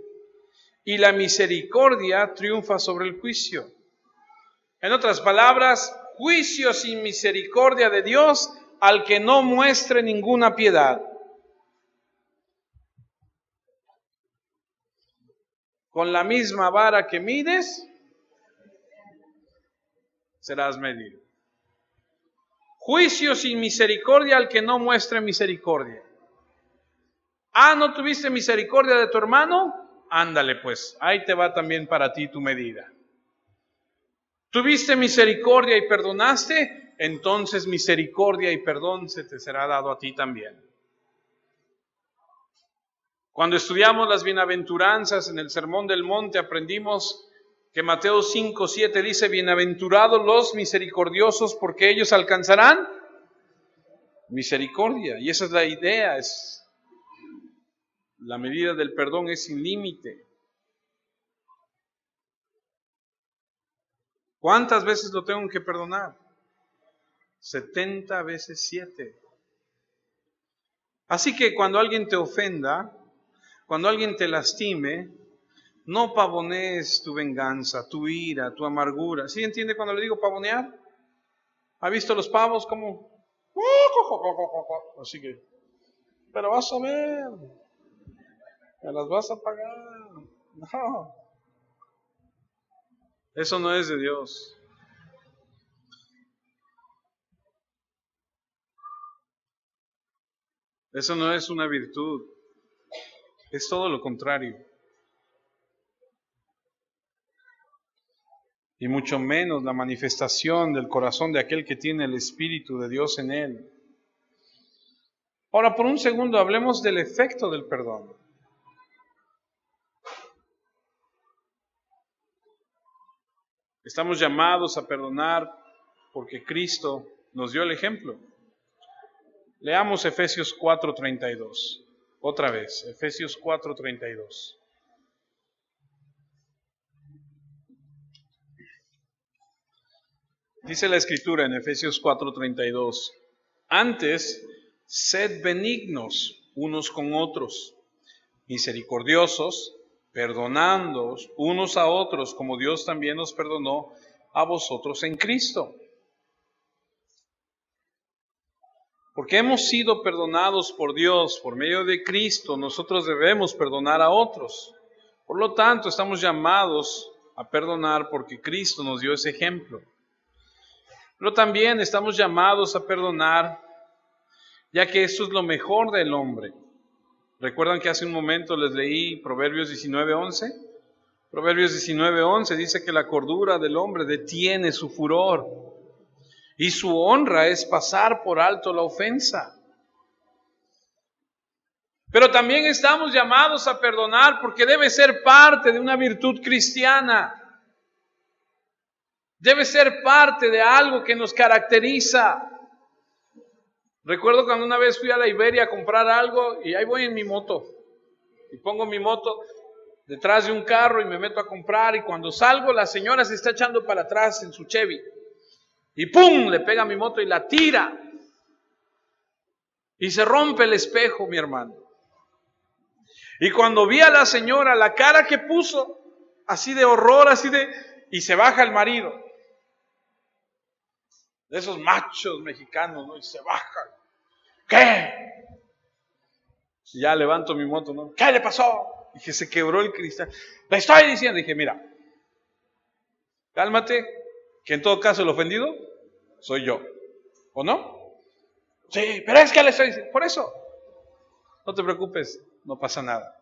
Y la misericordia triunfa sobre el juicio. En otras palabras, juicio sin misericordia de Dios al que no muestre ninguna piedad. Con la misma vara que mides, serás medido. Juicio sin misericordia al que no muestre misericordia. Ah, ¿no tuviste misericordia de tu hermano? Ándale pues, ahí te va también para ti tu medida. ¿Tuviste misericordia y perdonaste? Entonces misericordia y perdón se te será dado a ti también. Cuando estudiamos las bienaventuranzas en el Sermón del Monte aprendimos que Mateo 5:7 dice, bienaventurados los misericordiosos porque ellos alcanzarán misericordia. Y esa es la idea, la medida del perdón es sin límite. ¿Cuántas veces lo tengo que perdonar? 70 veces 7. Así que cuando alguien te ofenda, cuando alguien te lastime, no pavonees tu venganza, tu ira, tu amargura. ¿Sí entiende cuando le digo pavonear? ¿Ha visto los pavos como? Así que, pero vas a ver, me las vas a pagar. No, eso no es de Dios. Eso no es una virtud, es todo lo contrario. Y mucho menos la manifestación del corazón de aquel que tiene el Espíritu de Dios en él. Ahora, por un segundo, hablemos del efecto del perdón. Estamos llamados a perdonar porque Cristo nos dio el ejemplo. Leamos Efesios 4:32. Otra vez, Efesios 4:32. Dice la Escritura en Efesios 4:32, antes, sed benignos unos con otros, misericordiosos, perdonándoos unos a otros, como Dios también os perdonó a vosotros en Cristo. Porque hemos sido perdonados por Dios por medio de Cristo, nosotros debemos perdonar a otros. Por lo tanto, estamos llamados a perdonar porque Cristo nos dio ese ejemplo. Pero también estamos llamados a perdonar, ya que esto es lo mejor del hombre. ¿Recuerdan que hace un momento les leí Proverbios 19:11? Proverbios 19:11 dice que la cordura del hombre detiene su furor y su honra es pasar por alto la ofensa. Pero también estamos llamados a perdonar porque debe ser parte de una virtud cristiana. Debe ser parte de algo que nos caracteriza. Recuerdo cuando una vez fui a la Iberia a comprar algo y ahí voy en mi moto. Y pongo mi moto detrás de un carro y me meto a comprar. Y cuando salgo la señora se está echando para atrás en su Chevy. Y ¡pum! Le pega a mi moto y la tira. Y se rompe el espejo, mi hermano. Y cuando vi a la señora, la cara que puso, así de horror, y se baja el marido. De esos machos mexicanos, ¿no? Y se baja. ¿Qué? Y ya levanto mi moto, ¿no? ¿Qué le pasó? Dije, se quebró el cristal. Le estoy diciendo, dije, mira, cálmate, que en todo caso el ofendido soy yo. ¿O no? Sí, pero es que le estoy diciendo. Por eso, no te preocupes, no pasa nada.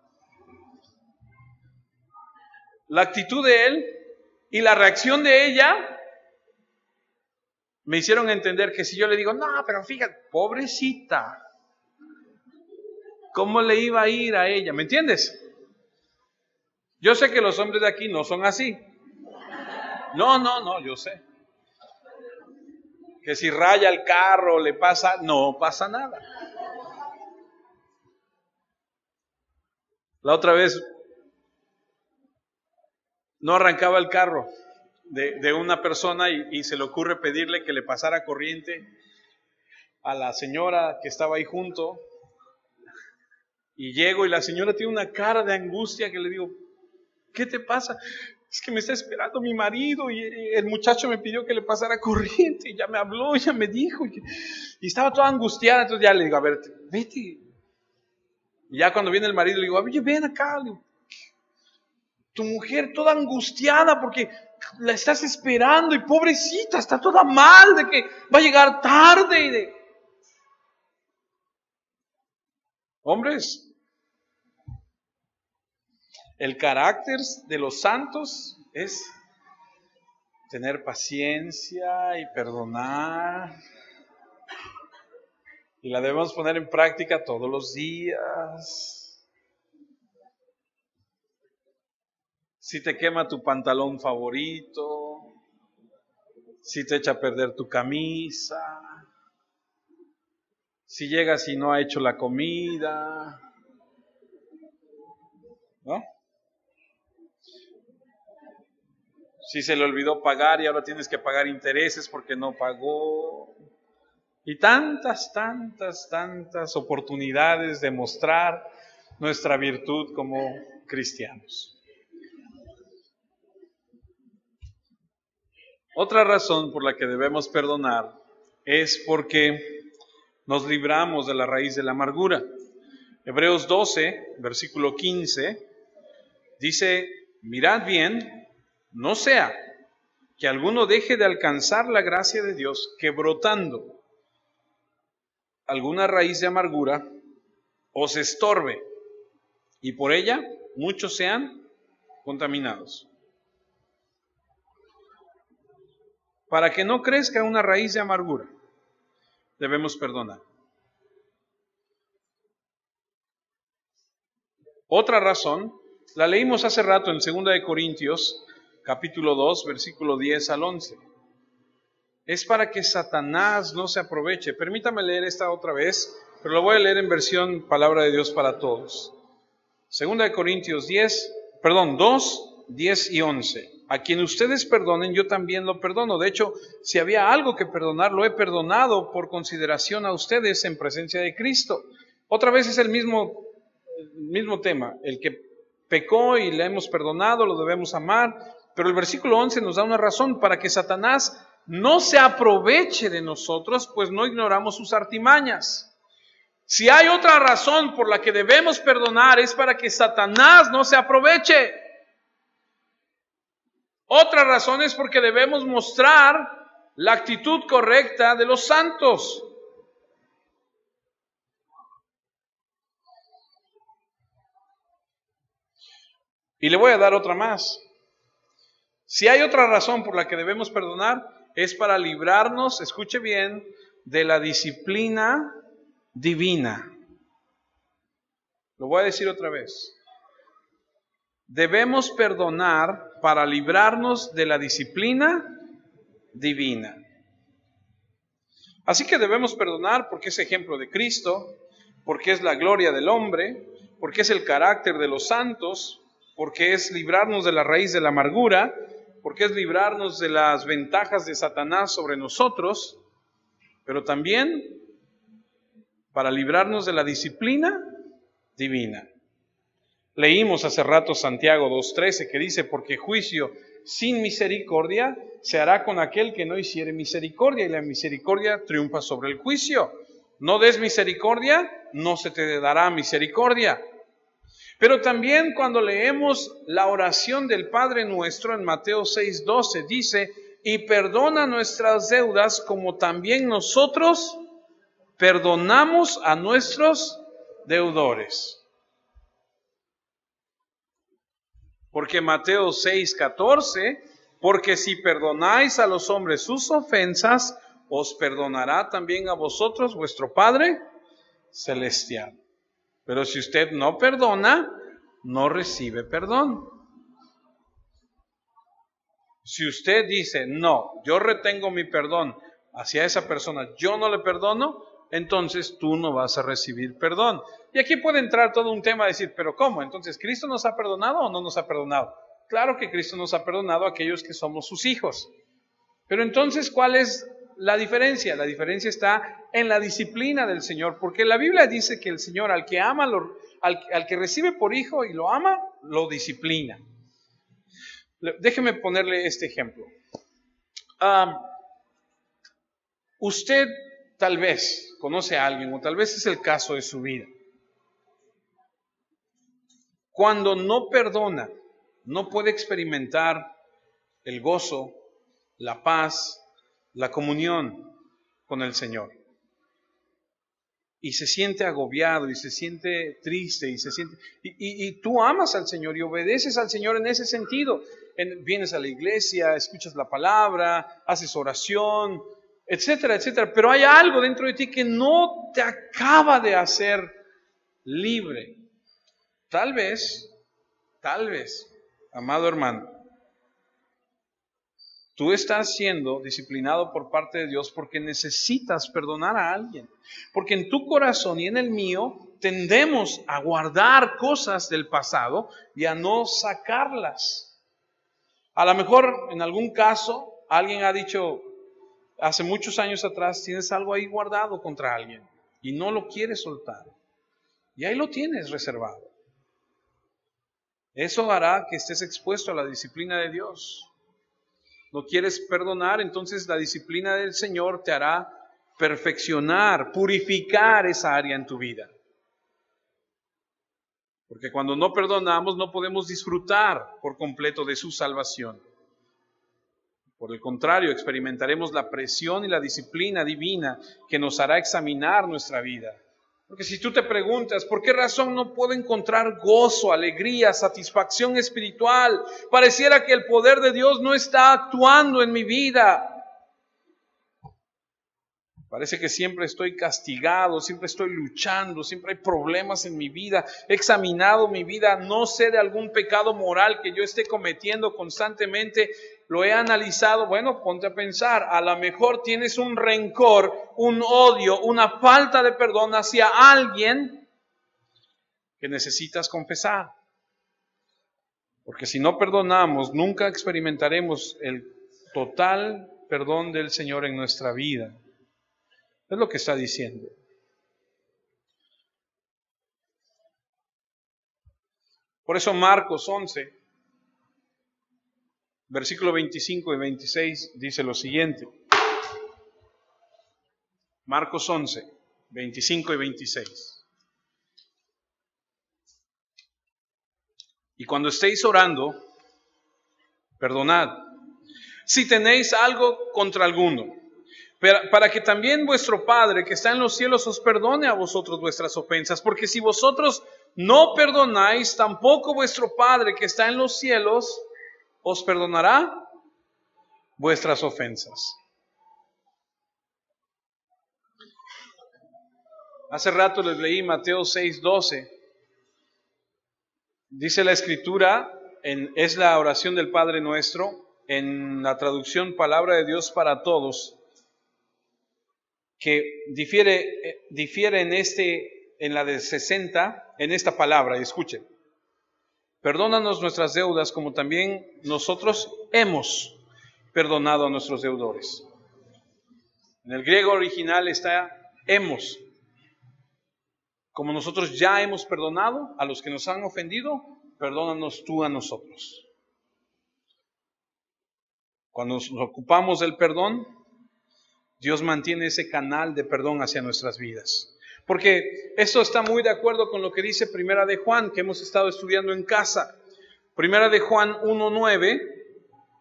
La actitud de él y la reacción de ella me hicieron entender que si yo le digo, no, pero fíjate, pobrecita, ¿cómo le iba a ir a ella? ¿Me entiendes? Yo sé que los hombres de aquí no son así. No, yo sé. Que si raya el carro, le pasa, no pasa nada. La otra vez no arrancaba el carro de una persona y se le ocurre pedirle que le pasara corriente a la señora que estaba ahí junto. Y llego y la señora tiene una cara de angustia que le digo, ¿qué te pasa? Es que me está esperando mi marido y el muchacho me pidió que le pasara corriente y ya me habló, ya me dijo y estaba toda angustiada. Entonces ya le digo, a ver, vete. Y ya cuando viene el marido le digo, oye, ven acá. Le digo, tu mujer toda angustiada porque la estás esperando y pobrecita, está toda mal de que va a llegar tarde. Hombres, el carácter de los santos es tener paciencia y perdonar. Y la debemos poner en práctica todos los días. Si te quema tu pantalón favorito, si te echa a perder tu camisa, si llegas y no ha hecho la comida, ¿no? Si se le olvidó pagar y ahora tienes que pagar intereses porque no pagó. Y tantas oportunidades de mostrar nuestra virtud como cristianos. Otra razón por la que debemos perdonar es porque nos libramos de la raíz de la amargura. Hebreos 12, versículo 15, dice, mirad bien, no sea que alguno deje de alcanzar la gracia de Dios, que brotando alguna raíz de amargura os estorbe, y por ella muchos sean contaminados. Para que no crezca una raíz de amargura, debemos perdonar. Otra razón, la leímos hace rato en 2 Corintios, capítulo 2, versículo 10 al 11. Es para que Satanás no se aproveche. Permítame leer esta otra vez, pero lo voy a leer en versión Palabra de Dios para Todos. 2 Corintios 2, 10 y 11. A quien ustedes perdonen, yo también lo perdono. De hecho, si había algo que perdonar, lo he perdonado por consideración a ustedes en presencia de Cristo. Otra vez es el mismo tema. El que pecó y le hemos perdonado, lo debemos amar. Pero el versículo 11 nos da una razón para que Satanás no se aproveche de nosotros, pues no ignoramos sus artimañas. Si hay otra razón por la que debemos perdonar, es para que Satanás no se aproveche. Otra razón es porque debemos mostrar la actitud correcta de los santos. Y le voy a dar otra más. Si hay otra razón por la que debemos perdonar, es para librarnos, escuche bien, de la disciplina divina. Lo voy a decir otra vez. Debemos perdonar para librarnos de la disciplina divina. Así que debemos perdonar porque es ejemplo de Cristo, porque es la gloria del hombre, porque es el carácter de los santos, porque es librarnos de la raíz de la amargura, porque es librarnos de las ventajas de Satanás sobre nosotros, pero también para librarnos de la disciplina divina. Leímos hace rato Santiago 2:13 que dice, porque juicio sin misericordia se hará con aquel que no hiciere misericordia, y la misericordia triunfa sobre el juicio. No des misericordia, no se te dará misericordia. Pero también cuando leemos la oración del Padre Nuestro en Mateo 6:12 dice, y perdona nuestras deudas como también nosotros perdonamos a nuestros deudores. Porque Mateo 6:14, porque si perdonáis a los hombres sus ofensas, os perdonará también a vosotros vuestro Padre Celestial. Pero si usted no perdona, no recibe perdón. Si usted dice, no, yo retengo mi perdón hacia esa persona, yo no le perdono, entonces tú no vas a recibir perdón. Y aquí puede entrar todo un tema de decir, pero ¿cómo? Entonces, ¿Cristo nos ha perdonado o no nos ha perdonado? Claro que Cristo nos ha perdonado a aquellos que somos sus hijos. Pero entonces, ¿cuál es la diferencia? La diferencia está en la disciplina del Señor, porque la Biblia dice que el Señor al que ama, al que recibe por hijo y lo ama, lo disciplina. Déjeme ponerle este ejemplo. Usted tal vez conoce a alguien, o tal vez es el caso de su vida. Cuando no perdona, no puede experimentar el gozo, la paz, la comunión con el Señor. Y se siente agobiado, y se siente triste, y tú amas al Señor y obedeces al Señor en ese sentido. Vienes a la iglesia, escuchas la palabra, haces oración, etcétera, etcétera. Pero hay algo dentro de ti que no te acaba de hacer libre. Tal vez, amado hermano, tú estás siendo disciplinado por parte de Dios porque necesitas perdonar a alguien. Porque en tu corazón y en el mío tendemos a guardar cosas del pasado y a no sacarlas. A lo mejor en algún caso alguien ha dicho, hace muchos años atrás, tienes algo ahí guardado contra alguien y no lo quieres soltar. Y ahí lo tienes reservado. Eso hará que estés expuesto a la disciplina de Dios. No quieres perdonar, entonces la disciplina del Señor te hará perfeccionar, purificar esa área en tu vida. Porque cuando no perdonamos no podemos disfrutar por completo de su salvación. Por el contrario, experimentaremos la presión y la disciplina divina que nos hará examinar nuestra vida. Porque si tú te preguntas, ¿por qué razón no puedo encontrar gozo, alegría, satisfacción espiritual? Pareciera que el poder de Dios no está actuando en mi vida. Parece que siempre estoy castigado, siempre estoy luchando, siempre hay problemas en mi vida. He examinado mi vida, no sé de algún pecado moral que yo esté cometiendo constantemente. Lo he analizado. Bueno, ponte a pensar, a lo mejor tienes un rencor, un odio, una falta de perdón hacia alguien que necesitas confesar. Porque si no perdonamos, nunca experimentaremos el total perdón del Señor en nuestra vida. Es lo que está diciendo. Por eso Marcos 11, versículo 25 y 26 dice lo siguiente. Marcos 11, 25 y 26. Y cuando estéis orando, perdonad, si tenéis algo contra alguno, para que también vuestro Padre que está en los cielos os perdone a vosotros vuestras ofensas, porque si vosotros no perdonáis, tampoco vuestro Padre que está en los cielos os perdonará vuestras ofensas. Hace rato les leí Mateo 6:12. Dice la Escritura, es la oración del Padre Nuestro, en la traducción Palabra de Dios para Todos, que difiere en la de 60, en esta palabra, y escuchen. Perdónanos nuestras deudas como también nosotros hemos perdonado a nuestros deudores. En el griego original está hemos. Como nosotros ya hemos perdonado a los que nos han ofendido, perdónanos tú a nosotros. Cuando nos ocupamos del perdón, Dios mantiene ese canal de perdón hacia nuestras vidas. Porque esto está muy de acuerdo con lo que dice Primera de Juan, que hemos estado estudiando en casa. Primera de Juan 1:9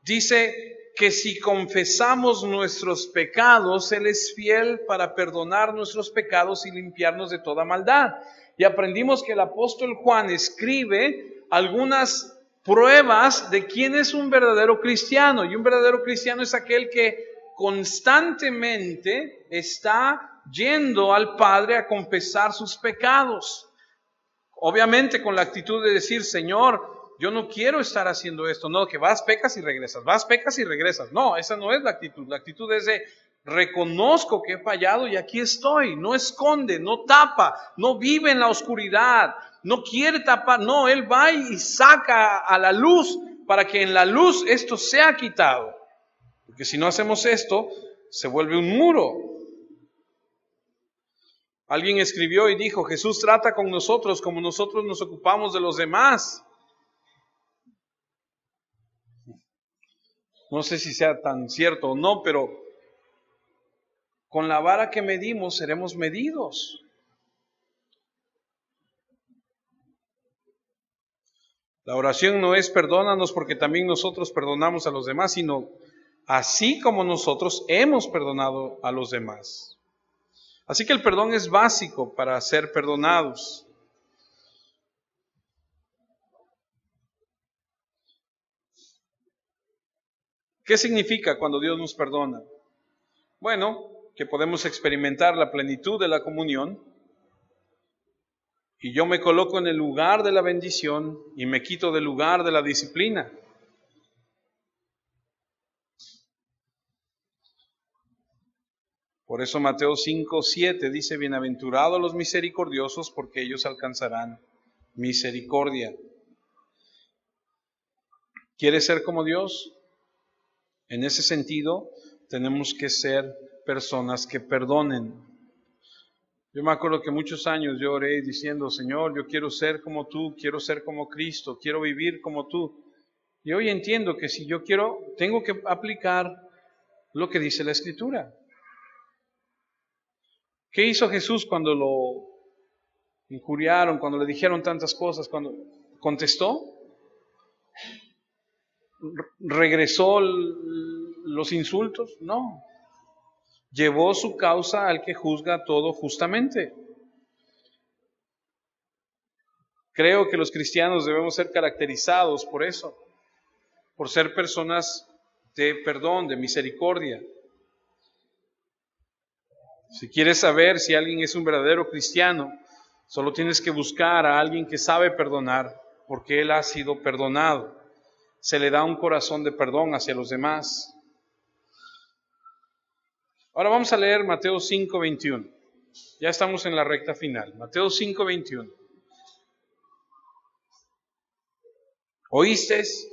dice que si confesamos nuestros pecados, Él es fiel para perdonar nuestros pecados y limpiarnos de toda maldad. Y aprendimos que el apóstol Juan escribe algunas pruebas de quién es un verdadero cristiano. Y un verdadero cristiano es aquel que constantemente está yendo al Padre a confesar sus pecados. Obviamente con la actitud de decir, Señor, yo no quiero estar haciendo esto. No, que vas, pecas y regresas, vas, pecas y regresas. No, esa no es la actitud. La actitud es de reconozco que he fallado y aquí estoy. No esconde, no tapa, no vive en la oscuridad, no quiere tapar. No, Él va y saca a la luz para que en la luz esto sea quitado. Porque si no hacemos esto, se vuelve un muro. Alguien escribió y dijo, Jesús trata con nosotros como nosotros nos ocupamos de los demás. No sé si sea tan cierto o no, pero con la vara que medimos seremos medidos. La oración no es perdónanos porque también nosotros perdonamos a los demás, sino así como nosotros hemos perdonado a los demás. Así que el perdón es básico para ser perdonados. ¿Qué significa cuando Dios nos perdona? Bueno, que podemos experimentar la plenitud de la comunión y yo me coloco en el lugar de la bendición y me quito del lugar de la disciplina. Por eso Mateo 5:7 dice, bienaventurados los misericordiosos porque ellos alcanzarán misericordia. ¿Quieres ser como Dios? En ese sentido, tenemos que ser personas que perdonen. Yo me acuerdo que muchos años yo oré diciendo, Señor, yo quiero ser como tú, quiero ser como Cristo, quiero vivir como tú. Y hoy entiendo que si yo quiero, tengo que aplicar lo que dice la Escritura. ¿Qué hizo Jesús cuando lo injuriaron, cuando le dijeron tantas cosas? Cuando contestó, regresó los insultos, no. Llevó su causa al que juzga todo justamente. Creo que los cristianos debemos ser caracterizados por eso, por ser personas de perdón, de misericordia. Si quieres saber si alguien es un verdadero cristiano, solo tienes que buscar a alguien que sabe perdonar, porque él ha sido perdonado. Se le da un corazón de perdón hacia los demás. Ahora vamos a leer Mateo 5:21. Ya estamos en la recta final. Mateo 5:21. Oísteis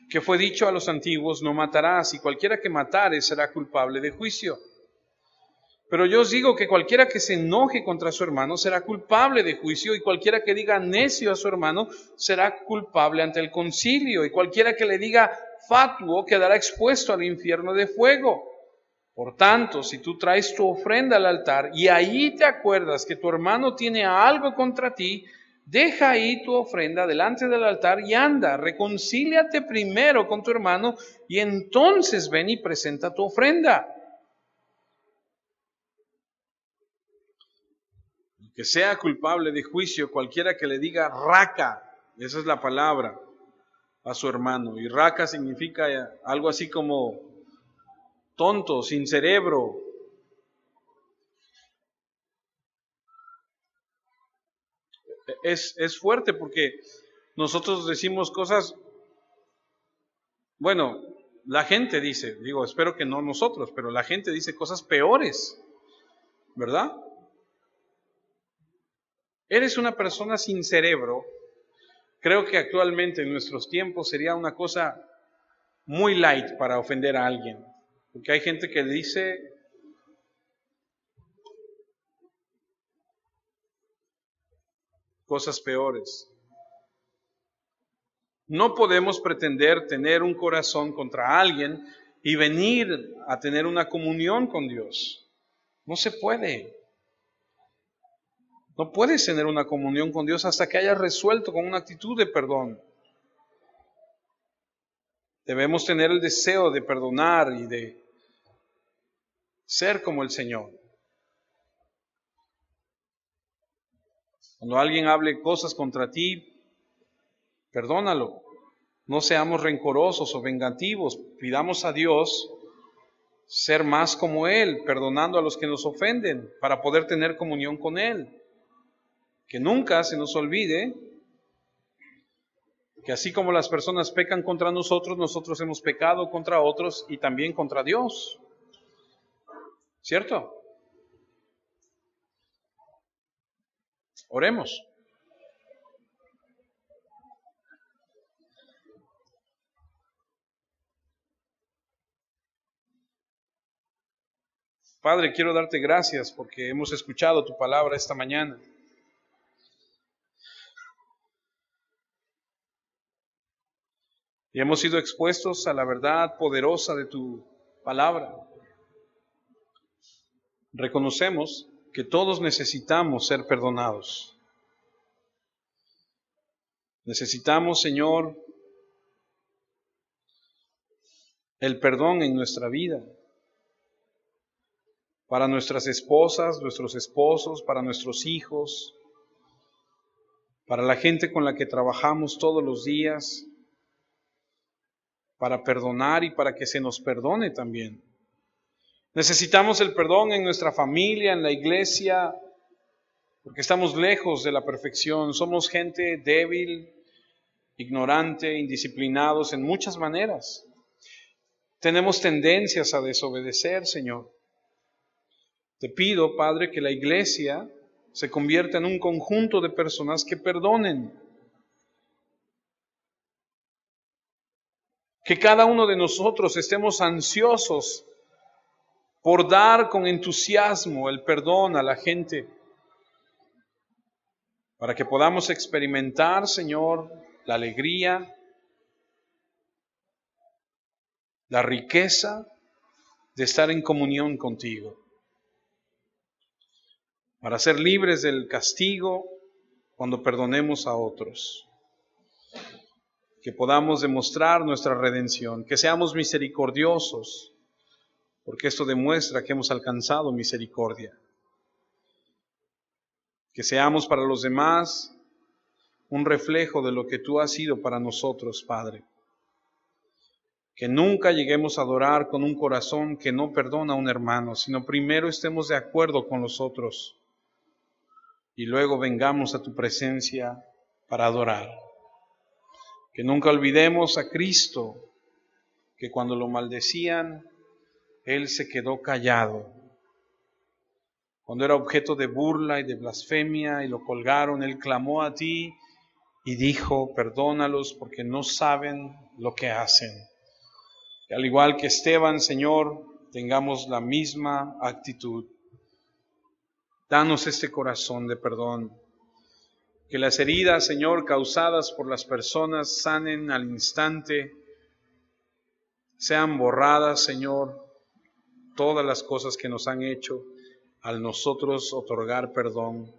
que fue dicho a los antiguos, no matarás, y cualquiera que matare será culpable de juicio. Pero yo os digo que cualquiera que se enoje contra su hermano será culpable de juicio, y cualquiera que diga necio a su hermano será culpable ante el concilio, y cualquiera que le diga fatuo quedará expuesto al infierno de fuego. Por tanto, si tú traes tu ofrenda al altar y ahí te acuerdas que tu hermano tiene algo contra ti, deja ahí tu ofrenda delante del altar y anda, reconcíliate primero con tu hermano y entonces ven y presenta tu ofrenda. que sea culpable de juicio cualquiera que le diga raca, esa es la palabra, a su hermano. Y raca significa algo así como tonto, sin cerebro. Es fuerte porque nosotros decimos cosas, bueno, la gente dice, digo, espero que no nosotros, pero la gente dice cosas peores, ¿verdad? Eres una persona sin cerebro. Creo que actualmente en nuestros tiempos sería una cosa muy light para ofender a alguien. Porque hay gente que dice cosas peores. No podemos pretender tener un corazón contra alguien y venir a tener una comunión con Dios. No se puede. No puedes tener una comunión con Dios hasta que hayas resuelto con una actitud de perdón. Debemos tener el deseo de perdonar y de ser como el Señor. Cuando alguien hable cosas contra ti, perdónalo. No seamos rencorosos o vengativos. Pidamos a Dios ser más como Él, perdonando a los que nos ofenden, para poder tener comunión con Él. Que nunca se nos olvide que así como las personas pecan contra nosotros, nosotros hemos pecado contra otros y también contra Dios. ¿Cierto? Oremos. Padre, quiero darte gracias porque hemos escuchado tu palabra esta mañana. Y hemos sido expuestos a la verdad poderosa de tu palabra. Reconocemos que todos necesitamos ser perdonados. Necesitamos, Señor, el perdón en nuestra vida. Para nuestras esposas, nuestros esposos, para nuestros hijos, para la gente con la que trabajamos todos los días, para perdonar y para que se nos perdone también. Necesitamos el perdón en nuestra familia, en la iglesia, porque estamos lejos de la perfección. Somos gente débil, ignorante, indisciplinados en muchas maneras. Tenemos tendencias a desobedecer, Señor. Te pido, Padre, que la iglesia se convierta en un conjunto de personas que perdonen. Que cada uno de nosotros estemos ansiosos por dar con entusiasmo el perdón a la gente, para que podamos experimentar, Señor, la alegría, la riqueza de estar en comunión contigo, para ser libres del castigo cuando perdonemos a otros, que podamos demostrar nuestra redención, que seamos misericordiosos, porque esto demuestra que hemos alcanzado misericordia. Que seamos para los demás un reflejo de lo que tú has sido para nosotros, Padre. Que nunca lleguemos a adorar con un corazón que no perdona a un hermano, sino primero estemos de acuerdo con los otros y luego vengamos a tu presencia para adorar. Que nunca olvidemos a Cristo, que cuando lo maldecían, Él se quedó callado. Cuando era objeto de burla y de blasfemia y lo colgaron, Él clamó a ti y dijo, perdónalos porque no saben lo que hacen. Que al igual que Esteban, Señor, tengamos la misma actitud. Danos este corazón de perdón. Que las heridas, Señor, causadas por las personas sanen al instante, sean borradas, Señor, todas las cosas que nos han hecho al nosotros otorgar perdón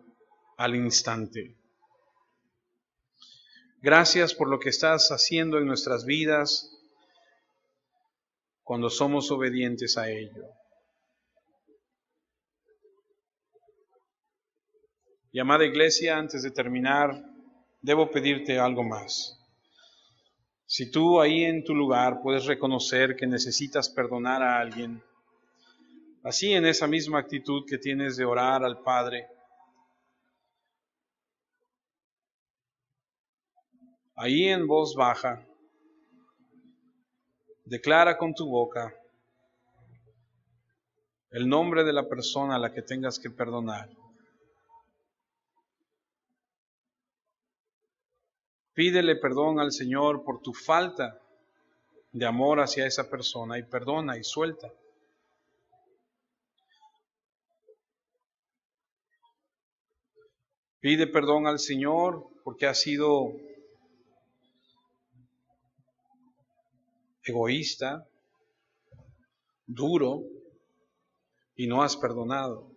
al instante. Gracias por lo que estás haciendo en nuestras vidas cuando somos obedientes a ello. Y amada iglesia, antes de terminar, debo pedirte algo más. Si tú ahí en tu lugar puedes reconocer que necesitas perdonar a alguien, así en esa misma actitud que tienes de orar al Padre, ahí en voz baja, declara con tu boca el nombre de la persona a la que tengas que perdonar. Pídele perdón al Señor por tu falta de amor hacia esa persona y perdona y suelta. Pide perdón al Señor porque has sido egoísta, duro y no has perdonado.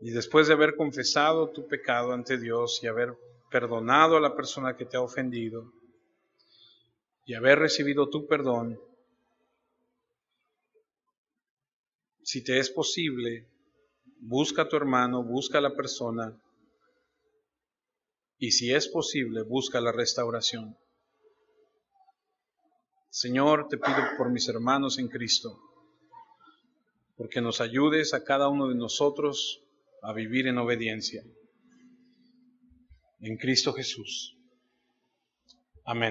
Y después de haber confesado tu pecado ante Dios y haber perdonado a la persona que te ha ofendido y haber recibido tu perdón, si te es posible, busca a tu hermano, busca a la persona y si es posible, busca la restauración. Señor, te pido por mis hermanos en Cristo, porque nos ayudes a cada uno de nosotros a vivir en obediencia. En Cristo Jesús. Amén.